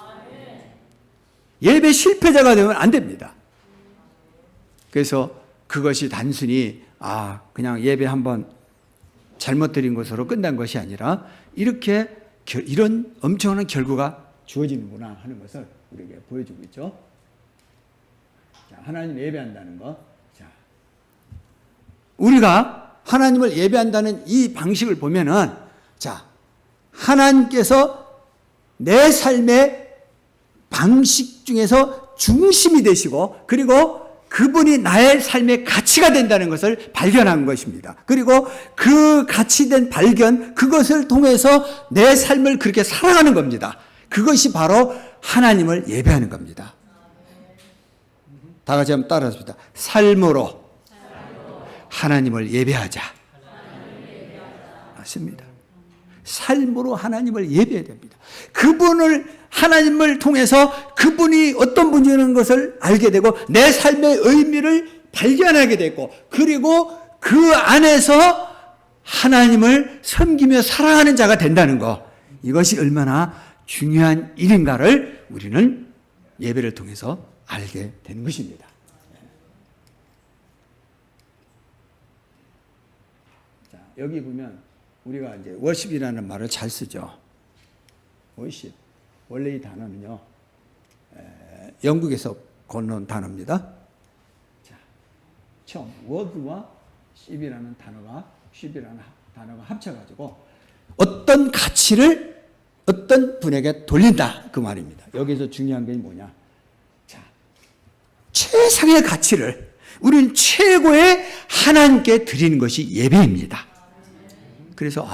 Speaker 10: 예배 실패자가 되면 안 됩니다. 그래서 그것이 단순히 그냥 예배 한번 잘못 드린 것으로 끝난 것이 아니라 이렇게 이런 엄청난 결과가 주어지는구나 하는 것을 우리에게 보여주고 있죠. 자, 하나님 예배한다는 것. 자, 우리가 하나님을 예배한다는 이 방식을 보면은, 자, 하나님께서 내 삶의 방식 중에서 중심이 되시고, 그리고 그분이 나의 삶의 가치가 된다는 것을 발견한 것입니다. 그리고 그 가치된 발견, 그것을 통해서 내 삶을 그렇게 살아가는 겁니다. 그것이 바로 하나님을 예배하는 겁니다. 다 같이 한번 따라합시다. 삶으로 하나님을 예배하자. 맞습니다. 삶으로 하나님을 예배해야 됩니다. 하나님을 통해서 그분이 어떤 분이라는 것을 알게 되고 내 삶의 의미를 발견하게 됐고, 그리고 그 안에서 하나님을 섬기며 살아가는 자가 된다는 것, 이것이 얼마나 중요한 일인가를 우리는 예배를 통해서 알게 되는 것입니다. 자, 여기 보면 우리가 이제 월십이라는 말을 잘 쓰죠. 월십. 원래 이 단어는요, 영국에서 건너온 단어입니다. 자, 처음 word와 ship이라는 단어가 합쳐가지고 어떤 가치를 어떤 분에게 돌린다, 그 말입니다. 여기서 중요한 게 뭐냐? 자, 최상의 가치를 우리는 최고의 하나님께 드리는 것이 예배입니다. 그래서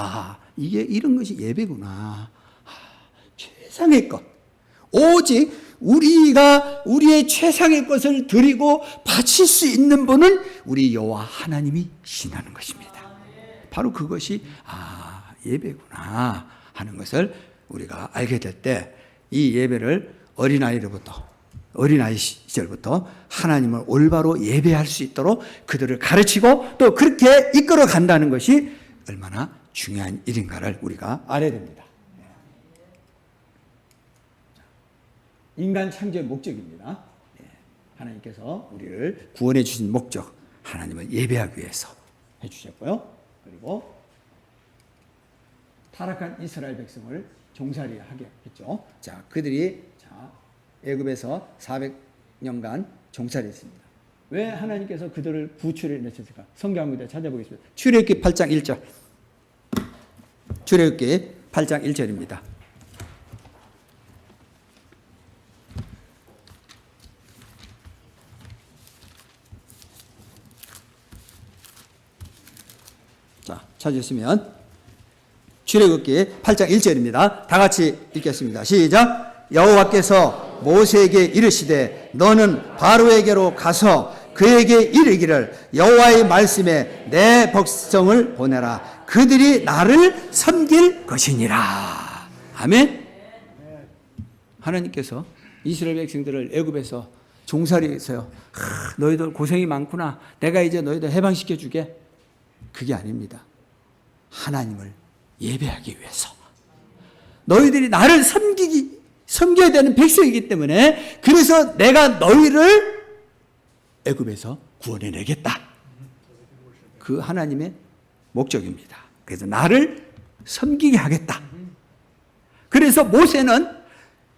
Speaker 10: 이게 이런 것이 예배구나. 최상의 것. 오직 우리가 우리의 최상의 것을 드리고 바칠 수 있는 분은 우리 여호와 하나님이 신하는 것입니다. 바로 그것이 예배구나 하는 것을 우리가 알게 될 때, 이 예배를 어린아이 시절부터 하나님을 올바로 예배할 수 있도록 그들을 가르치고 또 그렇게 이끌어 간다는 것이 얼마나 중요한 일인가를 우리가 알아야 됩니다. 인간 창조의 목적입니다. 하나님께서 우리를 구원해 주신 목적, 하나님을 예배하기 위해서 해주셨고요. 그리고 타락한 이스라엘 백성을 종살이하게 했죠. 자, 그들이 애굽에서 400년간 종살이했습니다. 왜 하나님께서 그들을 구출해내셨을까? 성경에 찾아보겠습니다. 출애굽기 8장 1절. 출애굽기 8장 1절입니다. 자, 찾으시면 출애굽기 8장 1절입니다. 다 같이 읽겠습니다. 시작. 여호와께서 모세에게 이르시되 너는 바로에게로 가서 그에게 이르기를 여호와의 말씀에 내 백성을 보내라. 그들이 나를 섬길 것이니라. 아멘. 하나님께서 이스라엘 백성들을 애굽에서 종살이해서요, 너희들 고생이 많구나, 내가 이제 너희들 해방시켜 주게, 그게 아닙니다. 하나님을 예배하기 위해서, 너희들이 나를 섬겨야 되는 백성이기 때문에, 그래서 내가 너희를 애굽에서 구원해내겠다. 그 하나님의 목적입니다. 그래서 나를 섬기게 하겠다. 그래서 모세는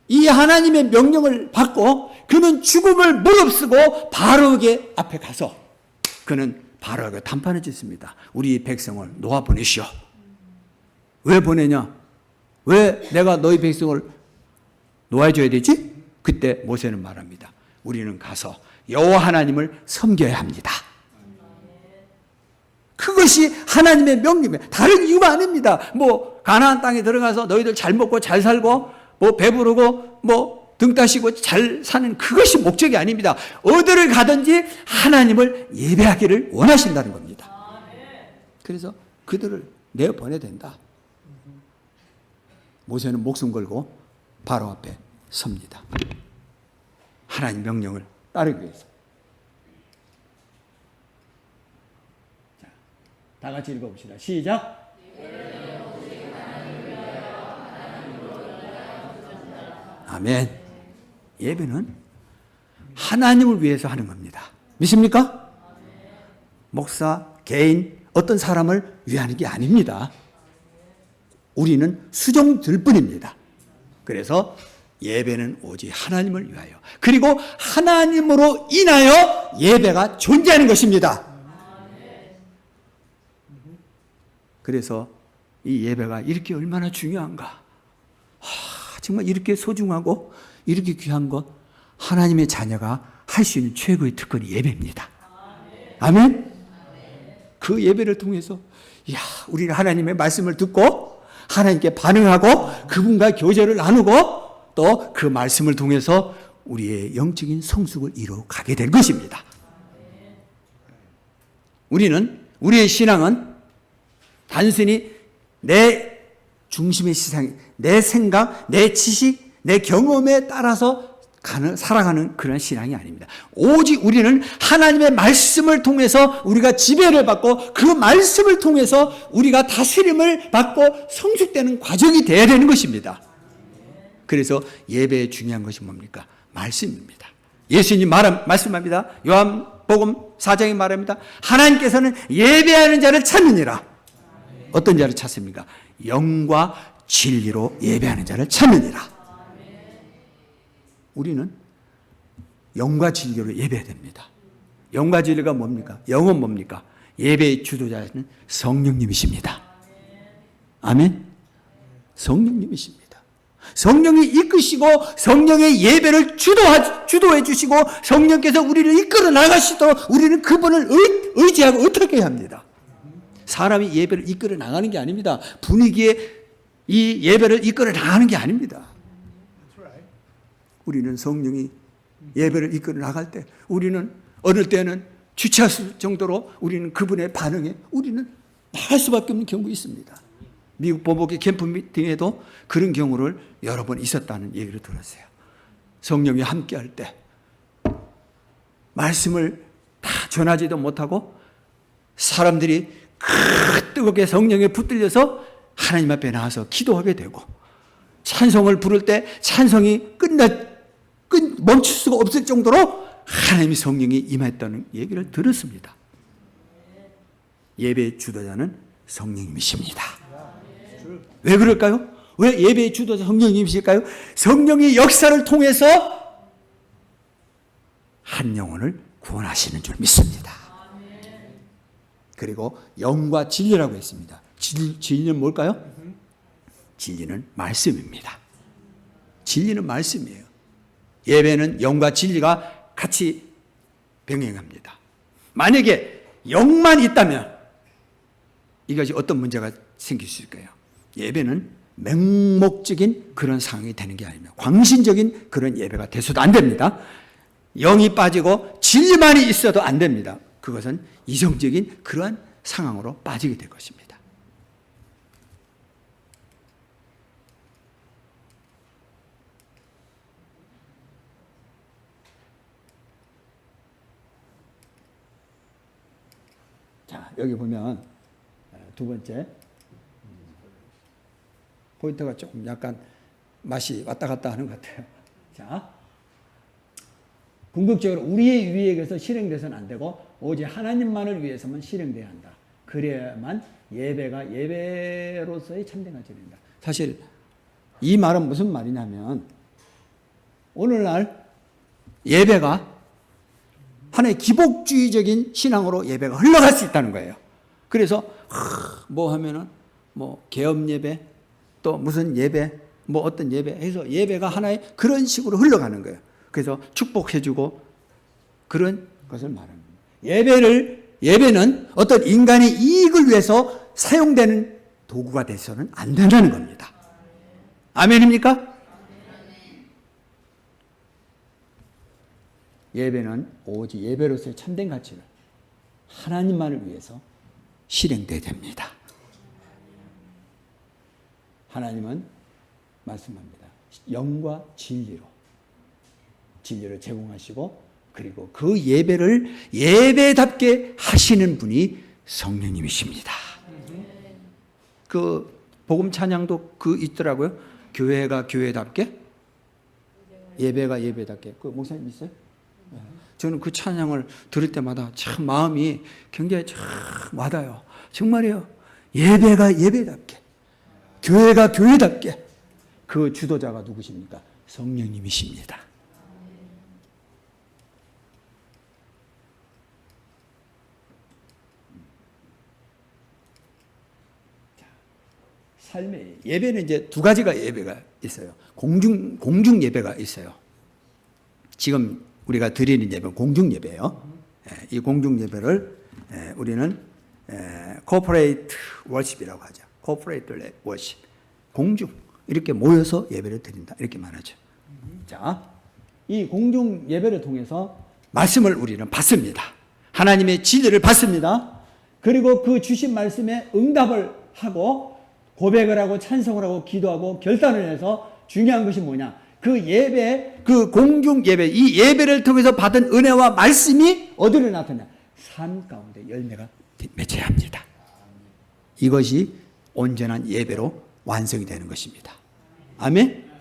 Speaker 10: 이 하나님의 명령을 받고 그는 죽음을 무릅쓰고 바로에게 앞에 가서 그는 바로에게 단판을 짓습니다. 우리 백성을 놓아 보내시오. 왜 보내냐? 왜 내가 너희 백성을 놓아줘야 되지? 그때 모세는 말합니다. 우리는 가서 여호와 하나님을 섬겨야 합니다. 그것이 하나님의 명령이에요. 다른 이유가 아닙니다. 뭐 가나안 땅에 들어가서 너희들 잘 먹고 잘 살고 뭐 배부르고 뭐 등 따시고 잘 사는 그것이 목적이 아닙니다. 어디를 가든지 하나님을 예배하기를 원하신다는 겁니다. 그래서 그들을 내어보내야 된다. 모세는 목숨 걸고 바로 앞에 섭니다. 하나님 명령을 따르기 위해서. 자, 다 같이 읽어봅시다. 시작. 아멘. 예배는 하나님을 위해서 하는 겁니다. 믿습니까? 목사, 개인, 어떤 사람을 위하는 게 아닙니다. 우리는 수종들 뿐입니다. 그래서 예배는 오직 하나님을 위하여, 그리고 하나님으로 인하여 예배가 존재하는 것입니다. 그래서 이 예배가 이렇게 얼마나 중요한가. 정말 이렇게 소중하고 이렇게 귀한 것, 하나님의 자녀가 할 수 있는 최고의 특권이 예배입니다. 아멘. 그 예배를 통해서 우리는 하나님의 말씀을 듣고 하나님께 반응하고 그분과 교제를 나누고 또 그 말씀을 통해서 우리의 영적인 성숙을 이루어 가게 될 것입니다. 우리의 신앙은 단순히 내 중심의 시상이, 내 생각, 내 지식, 내 경험에 따라서 살아가는 그런 신앙이 아닙니다. 오직 우리는 하나님의 말씀을 통해서 우리가 지배를 받고 그 말씀을 통해서 우리가 다스림을 받고 성숙되는 과정이 되어야 되는 것입니다. 그래서 예배에 중요한 것이 뭡니까? 말씀입니다. 예수님 말씀합니다. 요한복음 4장에 말합니다. 하나님께서는 예배하는 자를 찾느니라. 어떤 자를 찾습니까? 영과 진리로 예배하는 자를 찾느니라. 우리는 영과 진리로 예배해야 됩니다. 영과 진리가 뭡니까? 영은 뭡니까? 예배의 주도자는 성령님이십니다. 아멘. 성령님이십니다. 성령이 이끄시고 성령의 예배를 주도해 주시고 성령께서 우리를 이끌어 나가시도록 우리는 그분을 의지하고 어떻게 해야 합니다. 사람이 예배를 이끌어 나가는 게 아닙니다. 분위기에 이 예배를 이끌어 나가는 게 아닙니다. 우리는 성령이 예배를 이끌어 나갈 때 우리는 어느 때는 주체할 정도로 우리는 그분의 반응에 우리는 나갈 수밖에 없는 경우가 있습니다. 미국 보복의 캠프 미팅에도 그런 경우를 여러 번 있었다는 얘기를 들었어요. 성령이 함께할 때 말씀을 다 전하지도 못하고 사람들이 뜨겁게 성령에 붙들려서 하나님 앞에 나와서 기도하게 되고 찬송을 부를 때 찬송이 멈출 수가 없을 정도로 하나님의 성령이 임했다는 얘기를 들었습니다. 예배의 주도자는 성령님이십니다. 왜 그럴까요? 왜 예배의 주도자 성령님이실까요? 성령의 역사를 통해서 한 영혼을 구원하시는 줄 믿습니다. 그리고 영과 진리라고 했습니다. 진리는 뭘까요? 진리는 말씀입니다. 진리는 말씀이에요. 예배는 영과 진리가 같이 병행합니다. 만약에 영만 있다면 이것이 어떤 문제가 생길 수 있을까요? 예배는 맹목적인 그런 상황이 되는 게 아닙니다. 광신적인 그런 예배가 돼서도 안 됩니다. 영이 빠지고 진리만이 있어도 안 됩니다. 그것은 이성적인 그러한 상황으로 빠지게 될 것입니다. 자, 여기 보면 두 번째 포인트가 조금 약간 맛이 왔다 갔다 하는 것 같아요. 자, 궁극적으로 우리의 위에서 실행돼서는 안 되고 오직 하나님만을 위해서만 실행돼야 한다. 그래야만 예배가 예배로서의 참된 가치가 된다. 사실 이 말은 무슨 말이냐면 오늘날 예배가 하나의 기복주의적인 신앙으로 예배가 흘러갈 수 있다는 거예요. 그래서 뭐 하면은 뭐 개업 예배 또 무슨 예배 뭐 어떤 예배 해서 예배가 하나의 그런 식으로 흘러가는 거예요. 그래서 축복해주고 그런 것을 말합니다. 예배는 어떤 인간의 이익을 위해서 사용되는 도구가 돼서는 안 된다는 겁니다. 아멘입니까? 예배는 오직 예배로서의 참된 가치를 하나님만을 위해서 실행돼야 됩니다. 하나님은 말씀합니다. 영과 진리로 진리를 제공하시고 그리고 그 예배를 예배답게 하시는 분이 성령님이십니다. 그 복음 찬양도 있더라고요. 교회가 교회답게 예배가 예배답게. 그 목사님 있어요? 저는 그 찬양을 들을 때마다 참 마음이 굉장히 참 와닿아요. 정말이에요. 예배가 예배답게 교회가 교회답게. 그 주도자가 누구십니까? 성령님이십니다. 삶의 예배는 이제 두 가지가 예배가 있어요. 공중 예배가 있어요. 지금 우리가 드리는 예배는 공중 예배예요. 이 공중 예배를 우리는 corporate worship이라고 하죠. corporate worship. 공중 이렇게 모여서 예배를 드린다 이렇게 말하죠. 자, 이 공중 예배를 통해서 말씀을 우리는 받습니다. 하나님의 진리를 받습니다. 그리고 그 주신 말씀에 응답을 하고 고백을 하고 찬송을 하고 기도하고 결단을 해서 중요한 것이 뭐냐? 그 예배, 그 공중 예배, 이 예배를 통해서 받은 은혜와 말씀이 어디로 나타나냐? 삶 가운데 열매가 맺혀야 합니다. 이것이 온전한 예배로 완성이 되는 것입니다. 아멘?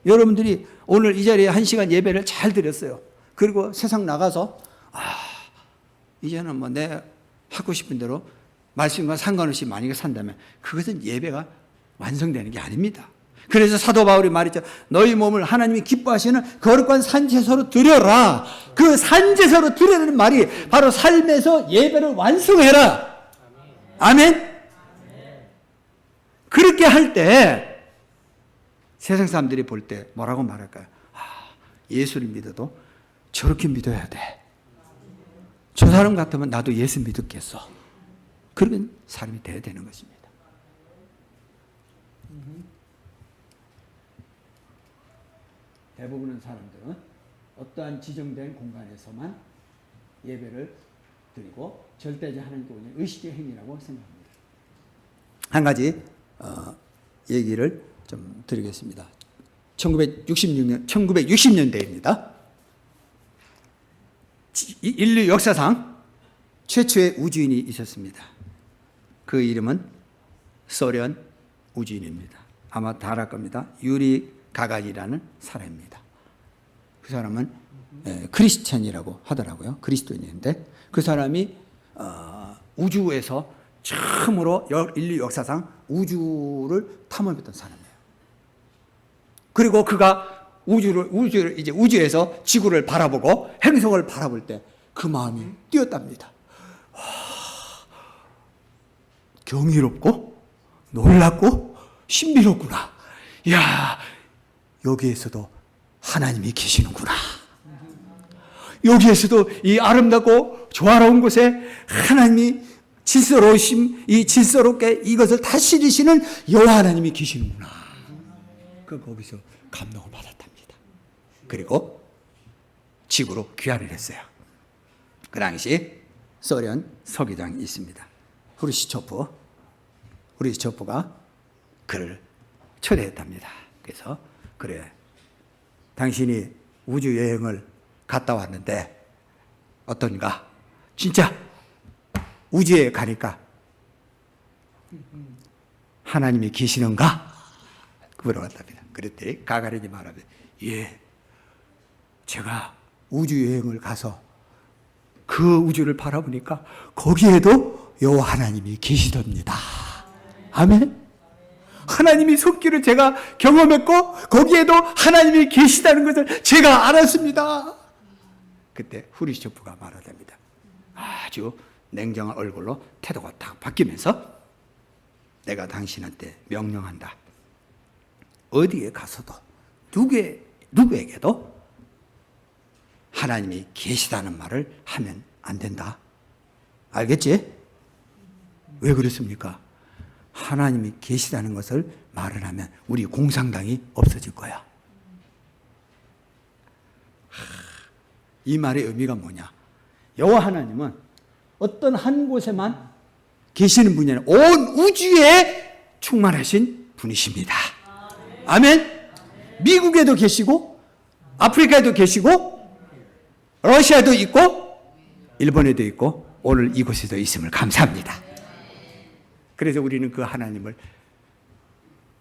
Speaker 10: 여러분들이 오늘 이 자리에 1시간 예배를 잘 드렸어요. 그리고 세상 나가서 이제는 뭐 내 하고 싶은 대로 말씀과 상관없이 만약에 산다면 그것은 예배가 완성되는 게 아닙니다. 그래서 사도 바울이 말했죠. 너희 몸을 하나님이 기뻐하시는 거룩한 산제사로 드려라. 그 산제사로 드리는 말이 바로 삶에서 예배를 완성해라. 아멘? 그렇게 할 때 세상 사람들이 볼 때 뭐라고 말할까요? 예수를 믿어도 저렇게 믿어야 돼. 저 사람 같으면 나도 예수 믿었겠어. 그런 사람이 되어야 되는 것입니다. 대부분의 사람들은 어떠한 지정된 공간에서만 예배를 드리고 절대적 하나님께 오는 의식의 행위라고 생각합니다. 한 가지 얘기를 좀 드리겠습니다. 1960년대입니다. 인류 역사상 최초의 우주인이 있었습니다. 그 이름은 소련 우주인입니다. 아마 다 알 겁니다. 유리 가가리라는 사람입니다. 그 사람은 크리스찬이라고 하더라고요. 그리스도인인데 그 사람이 우주에서 처음으로 인류 역사상 우주를 탐험했던 사람이에요. 그리고 그가 우주에서 지구를 바라보고 행성을 바라볼 때 그 마음이 뛰었답니다. 경이롭고 놀랍고 신비롭구나. 이야, 여기에서도 하나님이 계시는구나. 여기에서도 이 아름답고 조화로운 곳에 하나님이 질서로우심, 이 질서롭게 이것을 다스리시는 여호와 하나님이 계시는구나. 거기서 감동을 받았답니다. 그리고 지구로 귀환을 했어요. 그 당시 소련 서기장이 있습니다. 후르시초프가 그를 초대했답니다. 그래서 그래, 당신이 우주 여행을 갔다 왔는데 어떤가? 진짜 우주에 가니까 하나님이 계시는가? 물어봤답니다. 그랬더니 가가린이 말하면 예, 제가 우주 여행을 가서 그 우주를 바라보니까 거기에도 여호와 하나님이 계시답니다. 아멘. 하나님이 손길을 제가 경험했고 거기에도 하나님이 계시다는 것을 제가 알았습니다. 그때 후르시초프가 말하답니다. 아주 냉정한 얼굴로 태도가 딱 바뀌면서 내가 당신한테 명령한다. 어디에 가서도 누구에게도 하나님이 계시다는 말을 하면 안 된다. 알겠지? 왜 그렇습니까? 하나님이 계시다는 것을 말을 하면 우리 공산당이 없어질 거야. 이 말의 의미가 뭐냐? 여호와 하나님은 어떤 한 곳에만 계시는 분이 아니라 온 우주에 충만하신 분이십니다. 아멘. 미국에도 계시고 아프리카에도 계시고 러시아도 있고 일본에도 있고 오늘 이곳에도 있음을 감사합니다. 그래서 우리는 그 하나님을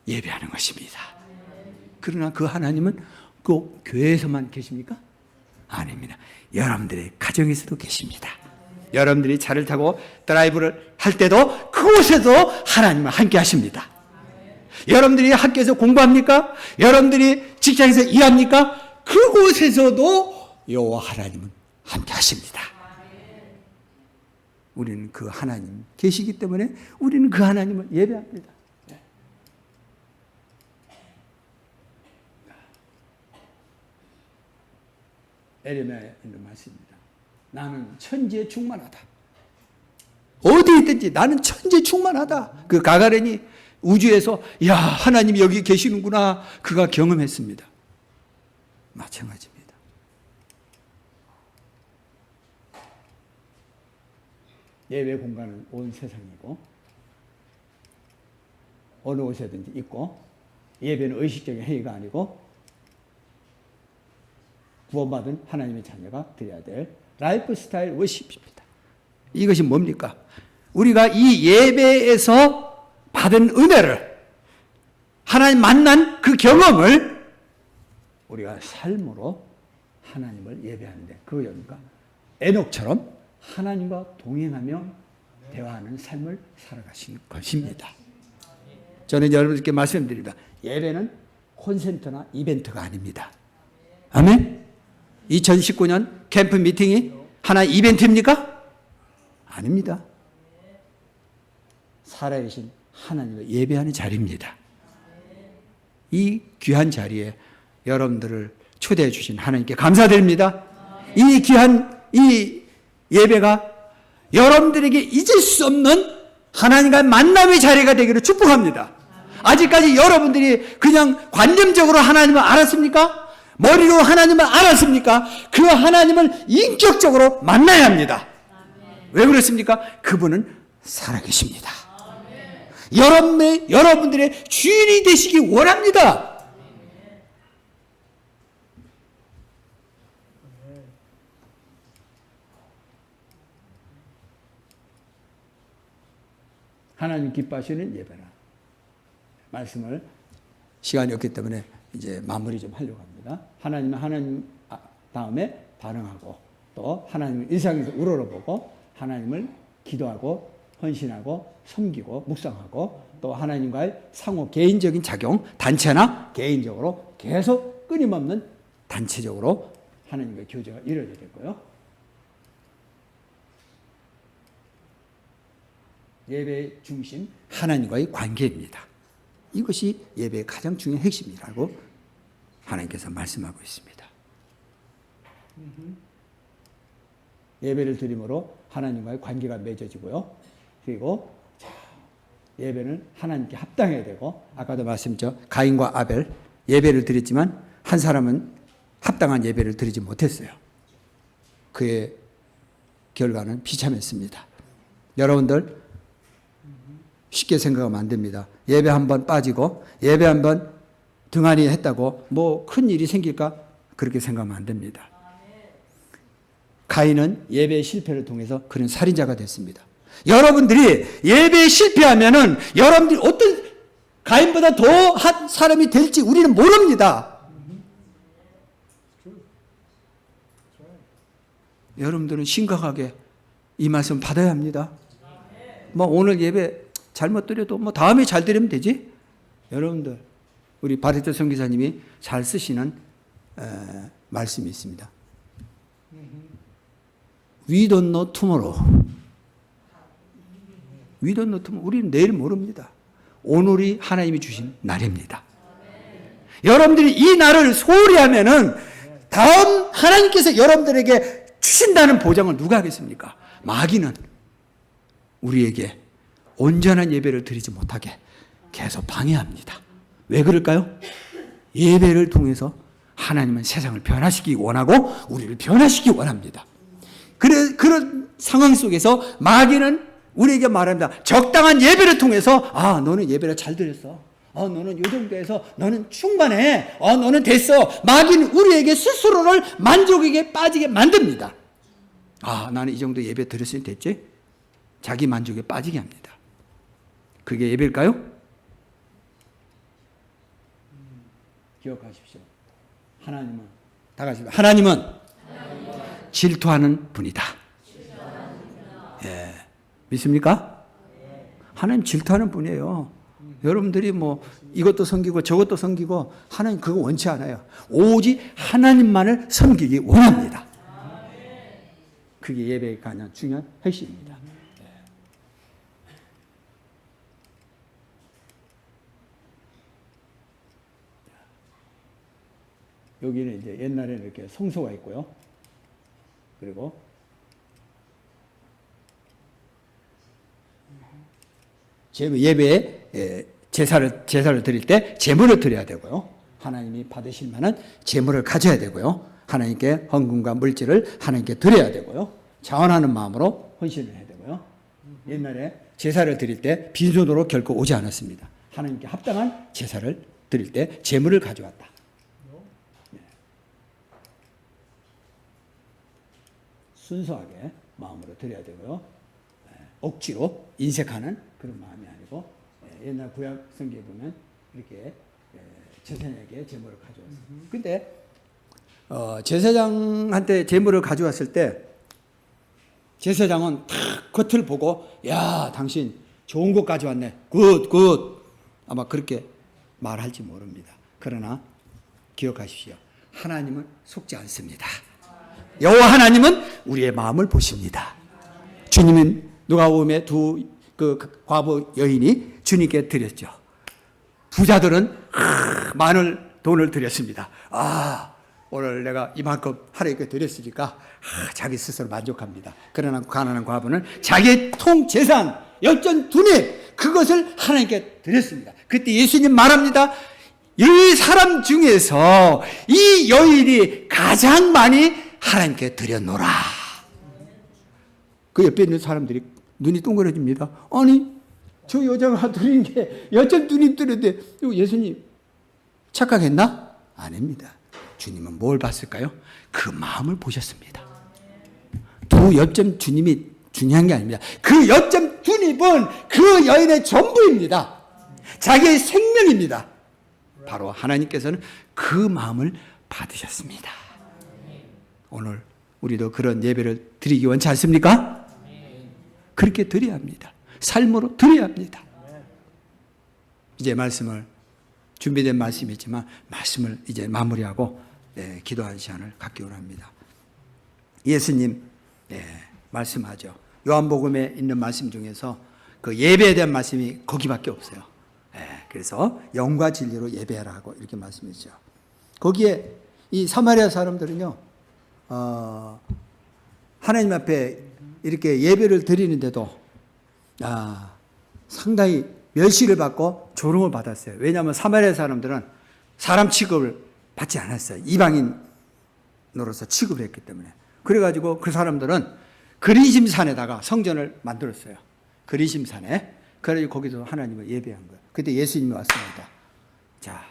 Speaker 10: 예배하는 것입니다. 그러나 그 하나님은 꼭 교회에서만 계십니까? 아닙니다. 여러분들의 가정에서도 계십니다. 여러분들이 차를 타고 드라이브를 할 때도 그곳에도 하나님과 함께 하십니다. 여러분들이 학교에서 공부합니까? 여러분들이 직장에서 일합니까? 그곳에서도 여호와 하나님은 함께 하십니다. 우리는 그 하나님 계시기 때문에 우리는 그 하나님을 예배합니다. 에레미야에 있는 말씀입니다. 나는 천지에 충만하다. 어디 있든지 나는 천지에 충만하다. 그 가가린이 우주에서 야 하나님이 여기 계시는구나 그가 경험했습니다. 마찬가지입니다. 예배 공간은 온 세상이고 어느 곳에든지 있고 예배는 의식적인 행위가 아니고 구원받은 하나님의 자녀가 드려야 될 라이프 스타일 워십입니다. 이것이 뭡니까? 우리가 이 예배에서 받은 은혜를 하나님 만난 그 경험을 우리가 삶으로 하나님을 예배하는데 그거 뭡니까? 에녹처럼 하나님과 동행하며 대화하는 삶을 살아가신 것입니다. 저는 여러분들께 말씀드립니다. 예배는 콘센트나 이벤트가 아닙니다. 아멘? 2019년 캠프 미팅이 하나의 이벤트입니까? 아닙니다. 살아계신 하나님을 예배하는 자리입니다. 이 귀한 자리에 여러분들을 초대해 주신 하나님께 감사드립니다. 이 귀한 이 예배가 여러분들에게 잊을 수 없는 하나님과의 만남의 자리가 되기를 축복합니다. 아직까지 여러분들이 그냥 관념적으로 하나님을 알았습니까? 머리로 하나님을 알았습니까? 그 하나님을 인격적으로 만나야 합니다. 왜 그렇습니까? 그분은 살아계십니다. 여러분들의 주인이 되시기 원합니다. 하나님 기뻐하시는 예배라. 말씀을 시간이 없기 때문에 이제 마무리 좀 하려고 합니다. 하나님은 하나님 다음에 반응하고 또 하나님을 일상에서 우러러보고 하나님을 기도하고 헌신하고 섬기고 묵상하고 또 하나님과의 상호 개인적인 작용, 단체나 개인적으로 계속 끊임없는 단체적으로 하나님과의 교제가 이루어져야 되고요. 예배의 중심, 하나님과의 관계입니다. 이것이 예배의 가장 중요한 핵심이라고 하나님께서 말씀하고 있습니다. 예배를 드림으로 하나님과의 관계가 맺어지고요. 그리고 예배는 하나님께 합당해야 되고, 아까도 말씀드렸죠. 가인과 아벨 예배를 드렸지만 한 사람은 합당한 예배를 드리지 못했어요. 그의 결과는 비참했습니다. 여러분들 쉽게 생각하면 안 됩니다. 예배 한번 빠지고 예배 한번 등한히 했다고 뭐 큰 일이 생길까? 그렇게 생각하면 안 됩니다. 가인은 예배의 실패를 통해서 그런 살인자가 됐습니다. 여러분들이 예배에 실패하면은 여러분들이 어떤 가인보다 더한 사람이 될지 우리는 모릅니다. 여러분들은 심각하게 이 말씀 받아야 합니다. 뭐 오늘 예배 잘못 드려도 뭐 다음에 잘 드리면 되지? 여러분들, 우리 바리토 선교사님이 잘 쓰시는 말씀이 있습니다. We don't know tomorrow. We don't know tomorrow. 우리는 내일 모릅니다. 오늘이 하나님이 주신 날입니다. 여러분들이 이 날을 소홀히 하면은 다음 하나님께서 여러분들에게 주신다는 보장을 누가 하겠습니까? 마귀는 우리에게 온전한 예배를 드리지 못하게 계속 방해합니다. 왜 그럴까요? 예배를 통해서 하나님은 세상을 변화시키기 원하고 우리를 변화시키기 원합니다. 그런 상황 속에서 마귀는 우리에게 말합니다. 적당한 예배를 통해서 너는 예배를 잘 드렸어. 너는 이 정도에서 너는 충분해. 너는 됐어. 마귀는 우리에게 스스로를 만족에게 빠지게 만듭니다. 나는 이 정도 예배 드렸으니 됐지? 자기 만족에 빠지게 합니다. 그게 예배일까요? 기억하십시오. 하나님은, 다 같이 하나님은 질투하는 분이다. 예. 믿습니까? 하나님 질투하는 분이에요. 여러분들이 뭐 이것도 섬기고 저것도 섬기고 하나님 그거 원치 않아요. 오직 하나님만을 섬기기 원합니다. 그게 예배의 가장 중요한 핵심입니다. 여기는 이제 옛날에는 이렇게 성소가 있고요. 그리고 예배에 제사를 드릴 때 제물을 드려야 되고요. 하나님이 받으실 만한 제물을 가져야 되고요. 하나님께 헌금과 물질을 하나님께 드려야 되고요. 자원하는 마음으로 헌신을 해야 되고요. 옛날에 제사를 드릴 때 빈손으로 결코 오지 않았습니다. 하나님께 합당한 제사를 드릴 때 제물을 가져왔다. 네. 순수하게 마음으로 드려야 되고요. 억지로 인색하는 그런 마음이 아니고, 옛날 구약 성경에 보면 이렇게 제사장에게 제물을 가져왔어요. 근데 제사장한테 제물을 가져왔을 때 제사장은 탁 겉을 보고, 야, 당신 좋은 것 가져왔네, 굿 아마 그렇게 말할지 모릅니다. 그러나 기억하십시오. 하나님은 속지 않습니다. 여호와 하나님은 우리의 마음을 보십니다. 주님은 누가복음에 그 과부 여인이 주님께 드렸죠. 부자들은 많은 돈을 드렸습니다. 오늘 내가 이만큼 하나님께 드렸으니까 자기 스스로 만족합니다. 그러나 가난한 과부는 자기의 통재산 열전 두뇌 그것을 하나님께 드렸습니다. 그때 예수님 말합니다. 이 사람 중에서 이 여인이 가장 많이 하나님께 드렸노라. 그 옆에 있는 사람들이 눈이 동그래집니다. 아니, 저 여자가 드린 게 열전 두뇌 드렸는데 예수님 착각했나? 아닙니다. 주님은 뭘 봤을까요? 그 마음을 보셨습니다. 두 옆점 주님이 중요한 게 아닙니다. 그 옆점 두님은 그 여인의 전부입니다. 자기의 생명입니다. 바로 하나님께서는 그 마음을 받으셨습니다. 오늘 우리도 그런 예배를 드리기 원치 않습니까? 그렇게 드려야 합니다. 삶으로 드려야 합니다. 이제 말씀을 준비된 말씀이지만 말씀을 이제 마무리하고 기도하는 시간을 갖기 원합니다. 예수님 말씀하죠. 요한복음에 있는 말씀 중에서 그 예배에 대한 말씀이 거기밖에 없어요. 그래서 영과 진리로 예배하라고 이렇게 말씀했죠. 거기에 이 사마리아 사람들은요, 하나님 앞에 이렇게 예배를 드리는데도 상당히 멸시를 받고 조롱을 받았어요. 왜냐하면 사마리아 사람들은 사람 취급을 받지 않았어요. 이방인으로서 취급을 했기 때문에. 그래가지고 그 사람들은 그리심산에다가 성전을 만들었어요. 그리심산에. 그래가지고 거기서 하나님을 예배한 거예요. 그때 예수님이 왔습니다. 자,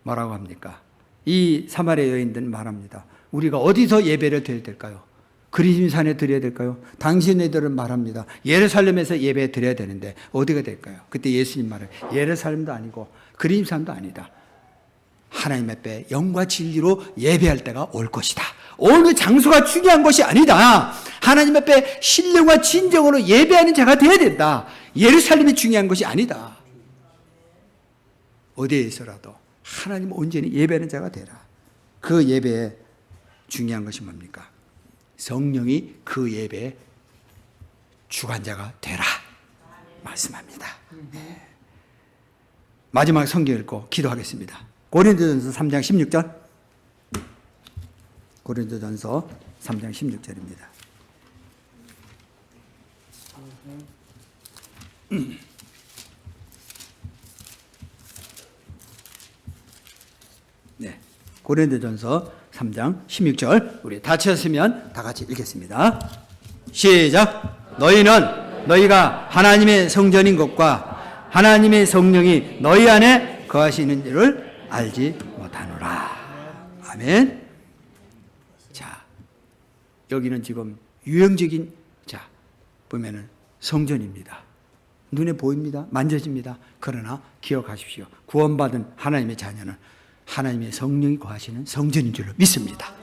Speaker 10: 뭐라고 합니까? 이 사마리아 여인들은 말합니다. 우리가 어디서 예배를 드려야 될까요? 그리심산에 드려야 될까요? 당신네들은 말합니다. 예루살렘에서 예배 드려야 되는데 어디가 될까요? 그때 예수님 말을 예루살렘도 아니고 그리심산도 아니다. 하나님 앞에 영과 진리로 예배할 때가 올 것이다. 어느 장소가 중요한 것이 아니다. 하나님 앞에 신령과 진정으로 예배하는 자가 되어야 된다. 예루살렘이 중요한 것이 아니다. 어디에서라도 하나님 온전히 예배하는 자가 되라. 그 예배에 중요한 것이 뭡니까? 성령이 그 예배의 주관자가 되라 말씀합니다. 마지막 성경 읽고 기도하겠습니다. 고린도전서 3장 16절. 고린도전서 3장 16절입니다. 네. 고린도전서 3장 16절. 우리 다 찾았으면 다 같이 읽겠습니다. 시작. 너희는 너희가 하나님의 성전인 것과 하나님의 성령이 너희 안에 거하시는 줄을 알지 못하노라. 아멘. 자, 여기는 지금 유형적인, 자, 보면은 성전입니다. 눈에 보입니다. 만져집니다. 그러나 기억하십시오. 구원받은 하나님의 자녀는 하나님의 성령이 거하시는 성전인 줄로 믿습니다.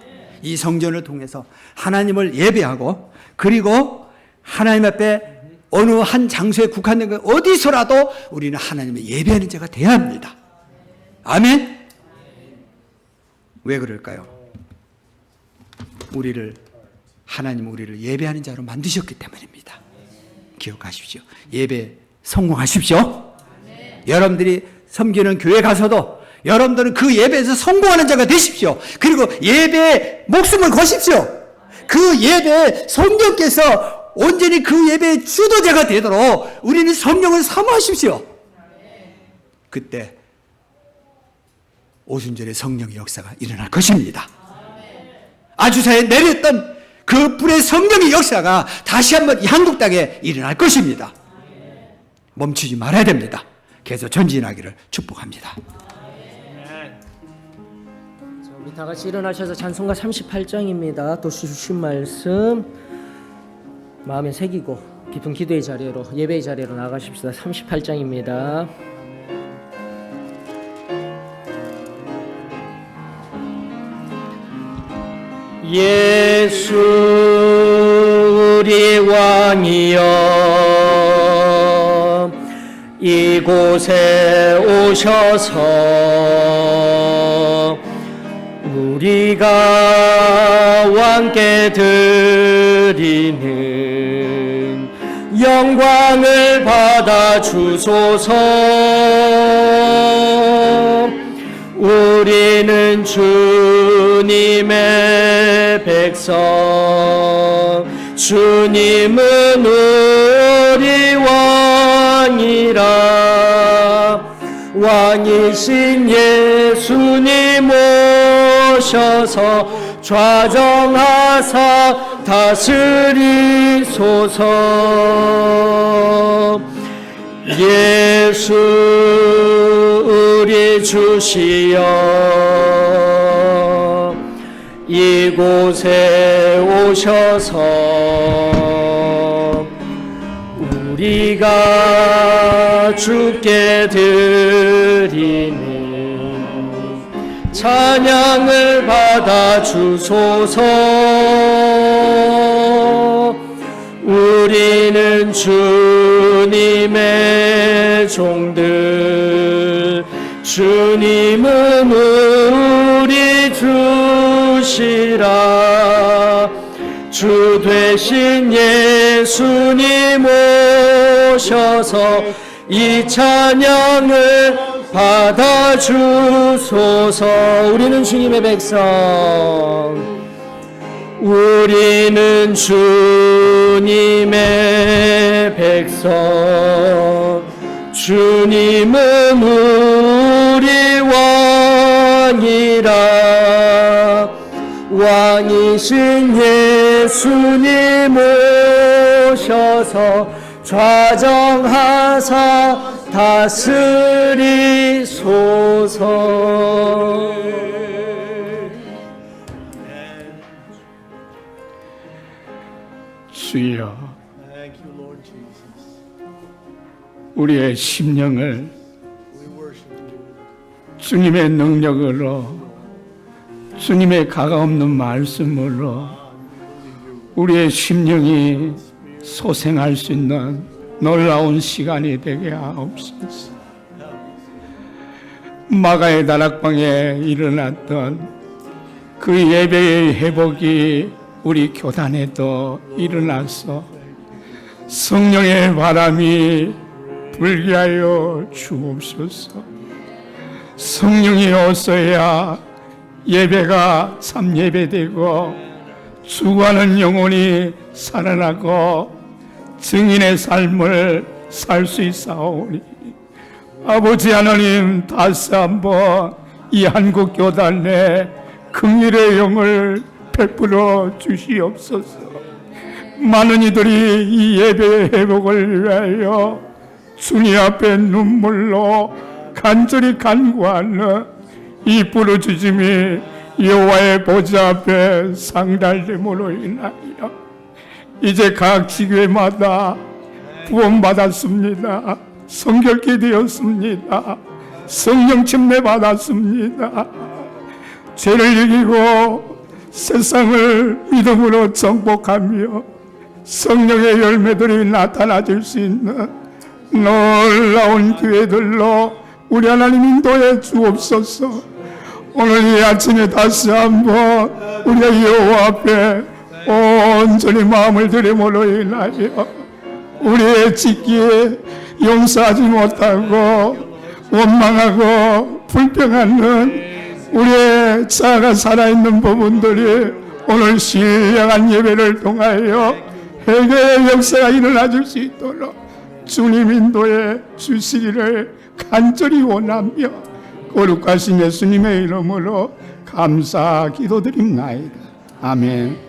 Speaker 10: 이 성전을 통해서 하나님을 예배하고, 그리고 하나님 앞에 어느 한 장소에 국한된 것 어디서라도 우리는 하나님을 예배하는 자가 되어야 합니다. 아멘. 왜 그럴까요? 하나님은 우리를 예배하는 자로 만드셨기 때문입니다. 기억하십시오. 예배 성공하십시오. 여러분들이 섬기는 교회 가서도 여러분들은 그 예배에서 성공하는 자가 되십시오. 그리고 예배에 목숨을 거십시오. 그 예배에 성령께서 온전히 그 예배의 주도자가 되도록 우리는 성령을 사모하십시오. 그때 오순절의 성령의 역사가 일어날 것입니다. 아주사에 내렸던 그 불의 성령의 역사가 다시 한번 이 한국 땅에 일어날 것입니다. 멈추지 말아야 됩니다. 계속 전진하기를 축복합니다.
Speaker 1: 자, 우리 다 같이 일어나셔서 찬송가 38장입니다. 또 주신 말씀 마음에 새기고 깊은 기도의 자리로, 예배의 자리로 나가십시다. 38장입니다. 예수 우리 왕이여 이곳에 오셔서 우리가 왕께 드리는 영광을 받아 주소서. 우리는 주님의 백성, 주님은 우리 왕이라. 왕이신 예수님 오셔서 좌정하사 다스리소서. 예수 우리 주시여 이곳에 오셔서 우리가 주께 드리는 찬양을 받아 주소서. 우리는 주님의 종들, 주님은 우리 주시라. 주 되신 예수님 오셔서 이 찬양을 받아 주소서. 우리는 주님의 백성, 우리는 주님의 백성, 주님은 우리 왕이라. 왕이신 예수님 오셔서 좌정하사 다스리소서.
Speaker 11: 주여,
Speaker 3: Thank you, Lord Jesus.
Speaker 11: 우리의 심령을
Speaker 3: We worship you.
Speaker 11: 주님의 능력으로, 주님의 가까없는 말씀으로 우리의 심령이 소생할 수 있는 놀라운 시간이 되게 하옵소서. 마가의 다락방에 일어났던 그 예배의 회복이 우리 교단에도 일어나서 성령의 바람이 불게 하여 주옵소서. 성령이 오셔야 예배가 참 예배되고 죽어가는 영혼이 살아나고 증인의 삶을 살 수 있사오니 아버지 하나님, 다시 한번 이 한국 교단 내 긍휼의 영을 베풀어 주시옵소서. 많은 이들이 이 예배의 회복을 위하여 주님 앞에 눈물로 간절히 간구하는 이 부르짖음이 여호와의 보좌 앞에 상달됨으로 인하여 이제 각 지교회마다 구원받았습니다. 성결케 되었습니다. 성령 침례 받았습니다. 죄를 이기고 세상을 믿음으로 정복하며 성령의 열매들이 나타나질 수 있는 놀라운 교회들로 우리 하나님 인도해 주옵소서. 오늘 이 아침에 다시 한번 우리가 여호와 앞에 온전히 마음을 들임으로 인하여 우리의 짓기에 용서하지 못하고 원망하고 불평하는 우리의 자아가 살아있는 부분들이 오늘 신령한 예배를 통하여 회개의 역사가 일어나줄 수 있도록 주님 인도해 주시기를 간절히 원하며 거룩하신 예수님의 이름으로 감사 기도드립나이다. 아멘.